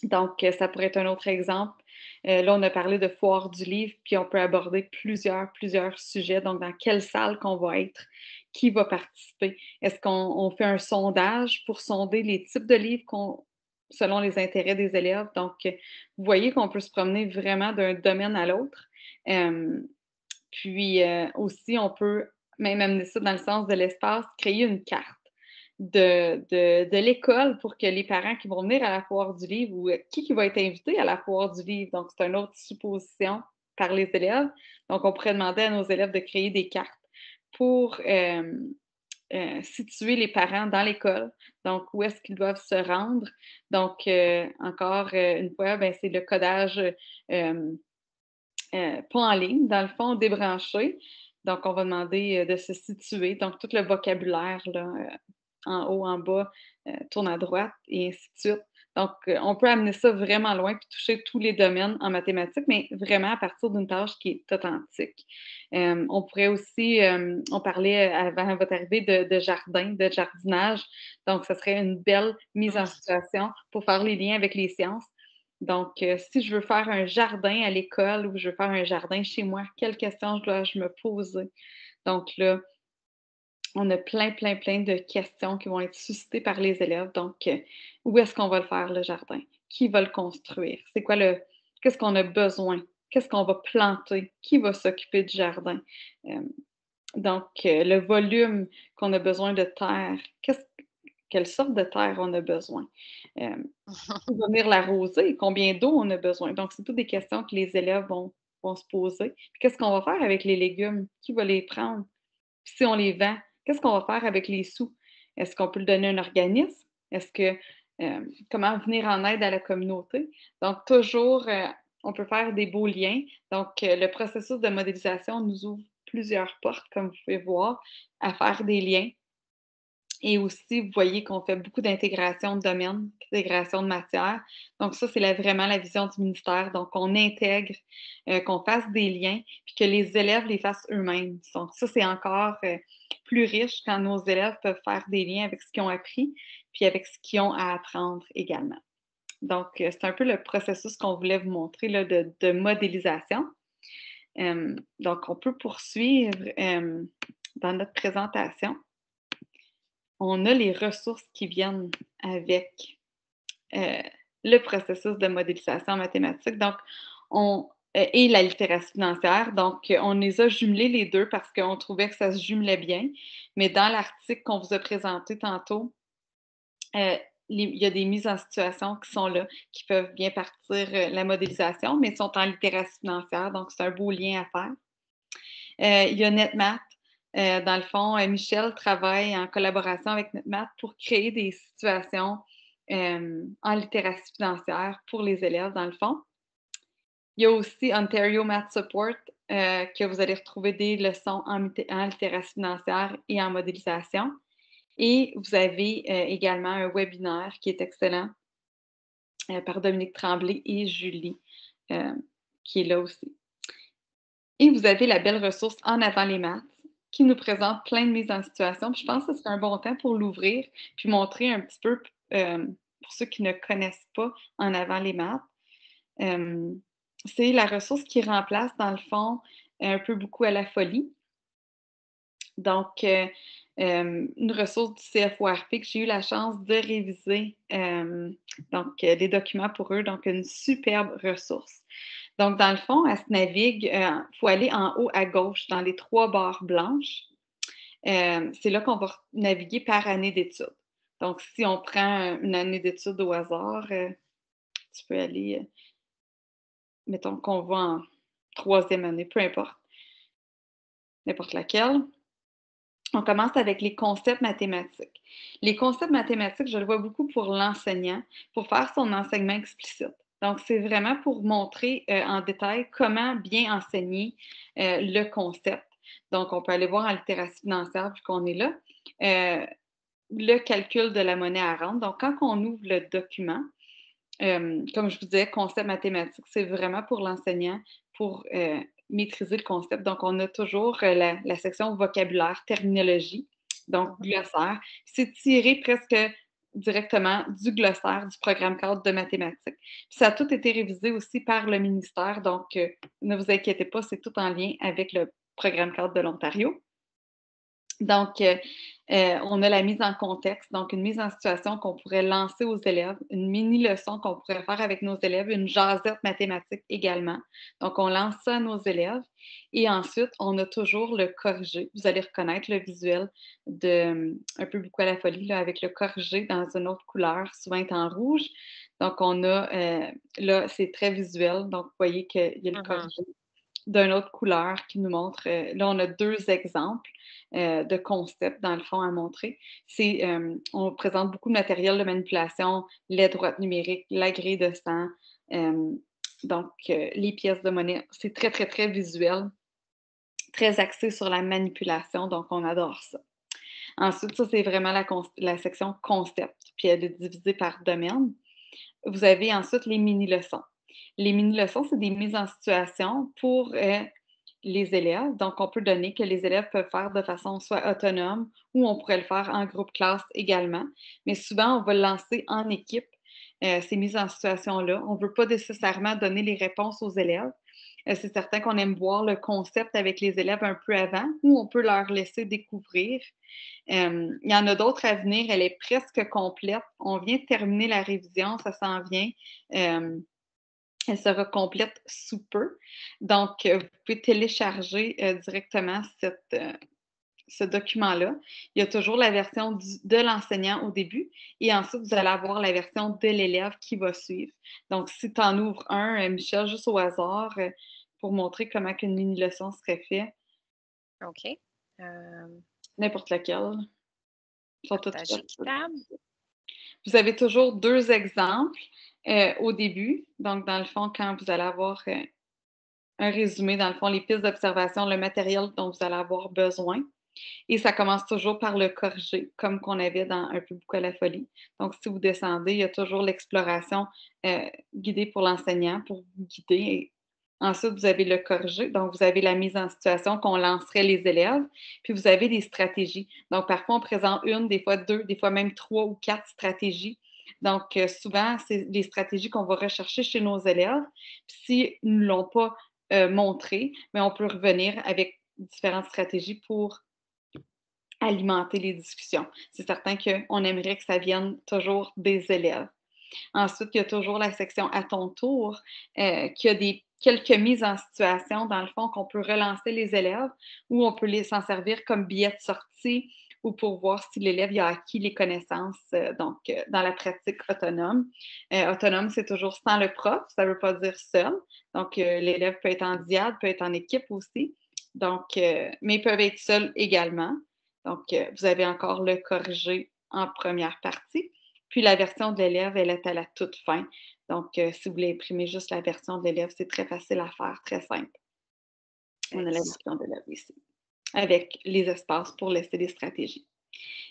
Donc, ça pourrait être un autre exemple. Là, on a parlé de foire du livre, puis on peut aborder plusieurs sujets. Donc, dans quelle salle qu'on va être, qui va participer? Est-ce qu'on fait un sondage pour sonder les types de livres selon les intérêts des élèves? Donc, vous voyez qu'on peut se promener vraiment d'un domaine à l'autre. Puis aussi, on peut même amener ça dans le sens de l'espace, créer une carte de l'école pour que les parents qui vont venir à la foire du livre ou qui va être invité à la foire du livre. Donc, c'est une autre supposition par les élèves. Donc, on pourrait demander à nos élèves de créer des cartes pour situer les parents dans l'école. Donc, où est-ce qu'ils doivent se rendre? Donc, encore une fois, ben, c'est le codage pas en ligne, dans le fond, débranché. Donc, on va demander de se situer. Donc, tout le vocabulaire, là, en haut, en bas, tourne à droite et ainsi de suite. Donc, on peut amener ça vraiment loin puis toucher tous les domaines en mathématiques, mais vraiment à partir d'une tâche qui est authentique. On pourrait aussi, on parlait avant votre arrivée de jardin, de jardinage. Donc, ce serait une belle mise en situation pour faire les liens avec les sciences. Donc, si je veux faire un jardin à l'école ou je veux faire un jardin chez moi, quelles questions dois-je me poser? Donc là, on a plein de questions qui vont être suscitées par les élèves. Donc, où est-ce qu'on va le faire, le jardin? Qui va le construire? Qu'est-ce qu'on a besoin? Qu'est-ce qu'on va planter? Qui va s'occuper du jardin? Donc, le volume qu'on a besoin de terre, quelle sorte de terre on a besoin? Qui va venir l'arroser? Combien d'eau on a besoin? Donc, c'est toutes des questions que les élèves vont se poser. Puis, qu'est-ce qu'on va faire avec les légumes? Qui va les prendre? Puis si on les vend, qu'est-ce qu'on va faire avec les sous? Est-ce qu'on peut le donner à un organisme? Comment venir en aide à la communauté? Donc, toujours, on peut faire des beaux liens. Donc, le processus de modélisation nous ouvre plusieurs portes, comme vous pouvez voir, à faire des liens. Et aussi, vous voyez qu'on fait beaucoup d'intégration de domaines, d'intégration de matières. Donc, ça, c'est vraiment la vision du ministère. Donc, on intègre, qu'on fasse des liens, puis que les élèves les fassent eux-mêmes. Donc, ça, c'est encore plus riche quand nos élèves peuvent faire des liens avec ce qu'ils ont appris, puis avec ce qu'ils ont à apprendre également. Donc, c'est un peu le processus qu'on voulait vous montrer là, de modélisation. Donc, on peut poursuivre dans notre présentation. On a les ressources qui viennent avec le processus de modélisation mathématique. Donc, et la littératie financière. Donc, on les a jumelés les deux parce qu'on trouvait que ça se jumelait bien. Mais dans l'article qu'on vous a présenté tantôt, il y a des mises en situation qui sont là, qui peuvent bien partir la modélisation, mais sont en littératie financière. Donc, c'est un beau lien à faire. Il y a NetMath. Dans le fond, Michel travaille en collaboration avec NetMath pour créer des situations en littératie financière pour les élèves, dans le fond. Il y a aussi Ontario Math Support, que vous allez retrouver des leçons en littératie financière et en modélisation. Et vous avez également un webinaire qui est excellent par Dominique Tremblay et Julie, qui est là aussi. Et vous avez la belle ressource En avant les maths, qui nous présente plein de mises en situation. Puis je pense que c'est un bon temps pour l'ouvrir, puis montrer un petit peu, pour ceux qui ne connaissent pas En avant les maths, c'est la ressource qui remplace, dans le fond, un peu beaucoup à la folie. Donc, une ressource du CFORP que j'ai eu la chance de réviser, les documents pour eux. Donc, une superbe ressource. Donc, dans le fond, elle se navigue, il faut aller en haut à gauche dans les 3 barres blanches. C'est là qu'on va naviguer par année d'études. Donc, si on prend une année d'études au hasard, tu peux aller, mettons qu'on va en 3e année, peu importe, n'importe laquelle. On commence avec les concepts mathématiques. Les concepts mathématiques, je le vois beaucoup pour l'enseignant, pour faire son enseignement explicite. Donc, c'est vraiment pour montrer en détail comment bien enseigner le concept. Donc, on peut aller voir en littératie financière, vu qu'on est là, le calcul de la monnaie à rendre. Donc, quand on ouvre le document, comme je vous disais, concept mathématique, c'est vraiment pour l'enseignant, pour maîtriser le concept. Donc, on a toujours la section vocabulaire, terminologie, donc glossaire. C'est tiré presque directement du glossaire du programme cadre de mathématiques. Puis ça a tout été révisé aussi par le ministère, donc ne vous inquiétez pas, c'est tout en lien avec le programme cadre de l'Ontario. Donc, on a la mise en contexte, donc une mise en situation qu'on pourrait lancer aux élèves, une mini-leçon qu'on pourrait faire avec nos élèves, une jasette mathématique également. Donc, on lance ça à nos élèves et ensuite, on a toujours le corrigé. Vous allez reconnaître le visuel de Un peu beaucoup à la folie, là, avec le corrigé dans une autre couleur, souvent en rouge. Donc, on a, là, c'est très visuel, donc vous voyez qu'il y a le corrigé d'une autre couleur qui nous montre, là, on a 2 exemples de concepts, dans le fond, à montrer. On présente beaucoup de matériel de manipulation, les droites numériques, la grille de sang, les pièces de monnaie. C'est très, très, très visuel, très axé sur la manipulation, donc on adore ça. Ensuite, ça, c'est vraiment la section concept, puis elle est divisée par domaine. Vous avez ensuite les mini-leçons. Les mini-leçons, c'est des mises en situation pour les élèves. Donc, on peut donner que les élèves peuvent faire de façon soit autonome ou on pourrait le faire en groupe classe également. Mais souvent, on va le lancer en équipe, ces mises en situation-là. On ne veut pas nécessairement donner les réponses aux élèves. C'est certain qu'on aime voir le concept avec les élèves un peu avant ou on peut leur laisser découvrir. Il y en a d'autres à venir. Elle est presque complète. On vient de terminer la révision, ça s'en vient. Elle sera complète sous peu. Donc, vous pouvez télécharger directement ce document-là. Il y a toujours la version de l'enseignant au début et ensuite, vous allez avoir la version de l'élève qui va suivre. Donc, si tu en ouvres un, Michel, juste au hasard, pour montrer comment une mini-leçon serait faite. OK. N'importe laquelle. Ils sont toutes faites. Vous avez toujours 2 exemples au début. Donc, dans le fond, quand vous allez avoir un résumé, dans le fond, les pistes d'observation, le matériel dont vous allez avoir besoin. Et ça commence toujours par le corrigé, comme qu'on avait dans Un peu beaucoup à la folie. Donc, si vous descendez, il y a toujours l'exploration guidée pour l'enseignant, pour vous guider. Ensuite, vous avez le corrigé. Donc, vous avez la mise en situation qu'on lancerait les élèves. Puis, vous avez des stratégies. Donc, parfois, on présente 1, des fois 2, des fois même 3 ou 4 stratégies Donc, souvent, c'est des stratégies qu'on va rechercher chez nos élèves. S'ils ne nous l'ont pas montré, mais on peut revenir avec différentes stratégies pour alimenter les discussions. C'est certain qu'on aimerait que ça vienne toujours des élèves. Ensuite, il y a toujours la section à ton tour, qui a quelques mises en situation, dans le fond, qu'on peut relancer les élèves ou on peut s'en servir comme billet de sortie ou pour voir si l'élève a acquis les connaissances dans la pratique autonome. Autonome, c'est toujours sans le prof, ça ne veut pas dire seul. Donc, l'élève peut être en diade, peut être en équipe aussi. Donc, mais ils peuvent être seuls également. Donc, vous avez encore le corrigé en première partie. Puis la version de l'élève, elle est à la toute fin. Donc, si vous voulez imprimer juste la version de l'élève, c'est très facile à faire, très simple. On a la version de l'élève ici, avec les espaces pour laisser des stratégies.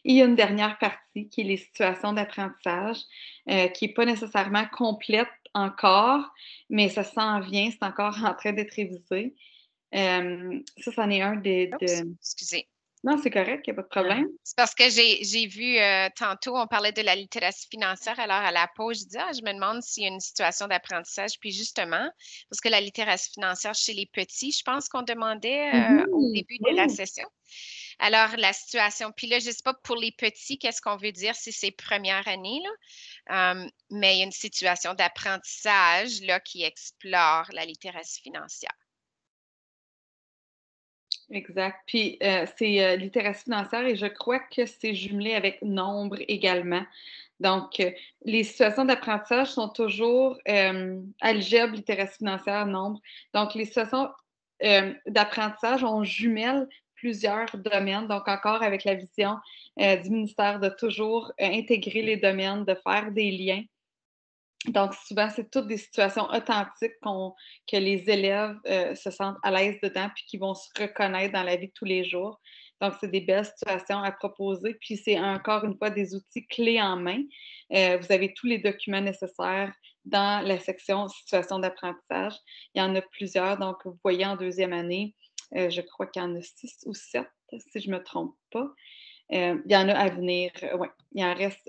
Et il y a une dernière partie qui est les situations d'apprentissage, qui n'est pas nécessairement complète encore, mais ça s'en vient, c'est encore en train d'être révisé. Ça, c'en est un Oups, excusez. Non, c'est correct, il n'y a pas de problème. C'est parce que j'ai vu tantôt, on parlait de la littératie financière. Alors, à la pause, je dis, je me demande s'il y a une situation d'apprentissage. Puis justement, parce que la littératie financière chez les petits, je pense qu'on demandait au début de la session. Alors, la situation, puis là, je ne sais pas pour les petits, qu'est-ce qu'on veut dire si c'est première année, là. Mais il y a une situation d'apprentissage là, qui explore la littératie financière. Exact. Puis c'est littératie financière et je crois que c'est jumelé avec nombre également. Donc, les situations d'apprentissage sont toujours algèbre, littératie financière, nombre. Donc, les situations d'apprentissage, on jumelle plusieurs domaines. Donc, encore avec la vision du ministère de toujours intégrer les domaines, de faire des liens. Donc, souvent, c'est toutes des situations authentiques que les élèves se sentent à l'aise dedans puis qui vont se reconnaître dans la vie de tous les jours. Donc, c'est des belles situations à proposer. Puis, c'est encore une fois des outils clés en main. Vous avez tous les documents nécessaires dans la section situation d'apprentissage. Il y en a plusieurs. Donc, vous voyez en deuxième année, je crois qu'il y en a 6 ou 7, si je ne me trompe pas. Il y en a à venir. Oui, il en reste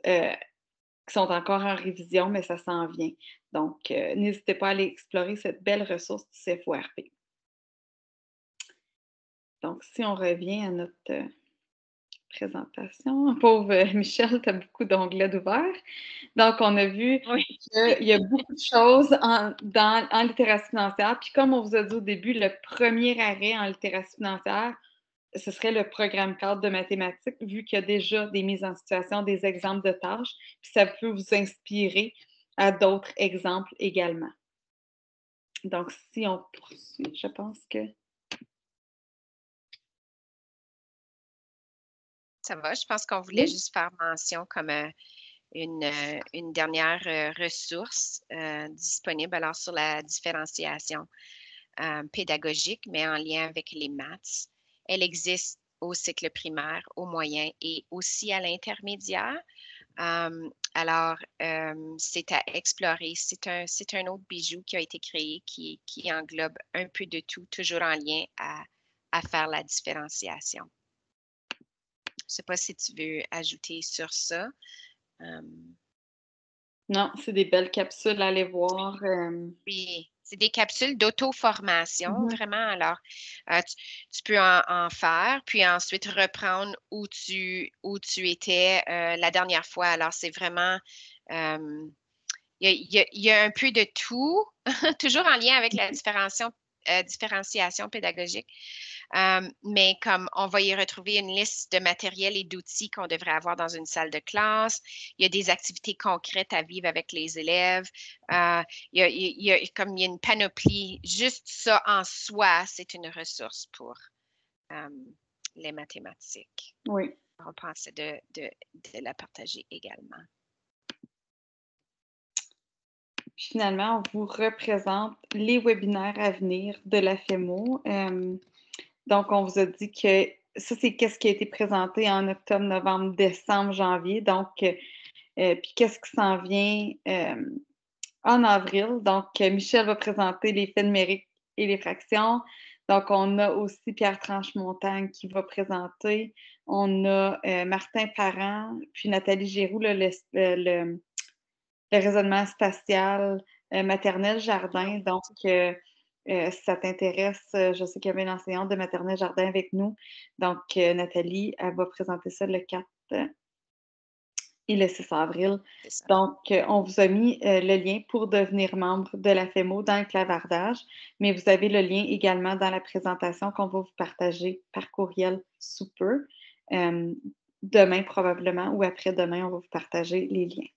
qui sont encore en révision, mais ça s'en vient. Donc, n'hésitez pas à aller explorer cette belle ressource du CFORP. Donc, si on revient à notre présentation, pauvre Michel, tu as beaucoup d'onglets d'ouvert. Donc, on a vu qu'il y a beaucoup de choses en littératie financière. Puis, comme on vous a dit au début, le premier arrêt en littératie financière, ce serait le programme cadre de mathématiques, vu qu'il y a déjà des mises en situation, des exemples de tâches, puis ça peut vous inspirer à d'autres exemples également. Donc, si on poursuit, je pense que... Ça va, je pense qu'on voulait juste faire mention comme une dernière ressource disponible alors sur la différenciation pédagogique, mais en lien avec les maths. Elle existe au cycle primaire, au moyen et aussi à l'intermédiaire. Alors, c'est à explorer. C'est un autre bijou qui a été créé qui englobe un peu de tout, toujours en lien à faire la différenciation. Je ne sais pas si tu veux ajouter sur ça. Non, c'est des belles capsules à aller voir. Oui, c'est des capsules d'auto-formation, vraiment. Alors, tu peux en faire, puis ensuite reprendre où tu étais la dernière fois. Alors, c'est vraiment, il y a un peu de tout, toujours en lien avec la différenciation pédagogique. Mais comme on va y retrouver une liste de matériel et d'outils qu'on devrait avoir dans une salle de classe. Il y a des activités concrètes à vivre avec les élèves. Il y a une panoplie. Juste ça en soi, c'est une ressource pour les mathématiques. Oui. On pensait de la partager également. Puis finalement, on vous représente les webinaires à venir de la FEMO. Donc, on vous a dit que ça, c'est qu'est-ce qui a été présenté en octobre, novembre, décembre, janvier. Donc, puis qu'est-ce qui s'en vient en avril. Donc, Michel va présenter les faits numériques et les fractions. Donc, on a aussi Pierre Tranche-Montagne qui va présenter. On a Martin Parent, puis Nathalie Giroux, le raisonnement spatial, maternelle jardin. Donc, si ça t'intéresse, je sais qu'il y avait une enseignante de maternelle jardin avec nous. Donc, Nathalie, elle va présenter ça le 4 et le 6 avril. C'est ça. Donc, on vous a mis le lien pour devenir membre de la FEMO dans le clavardage, mais vous avez le lien également dans la présentation qu'on va vous partager par courriel sous peu. Demain probablement ou après-demain, on va vous partager les liens.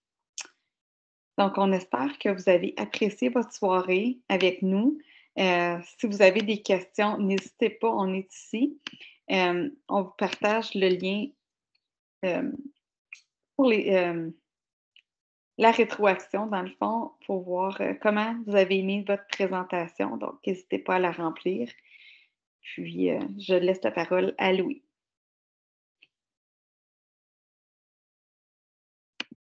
Donc, on espère que vous avez apprécié votre soirée avec nous. Si vous avez des questions, n'hésitez pas, on est ici. On vous partage le lien pour la rétroaction, dans le fond, pour voir comment vous avez mis votre présentation. Donc, n'hésitez pas à la remplir. Puis, je laisse la parole à Louis.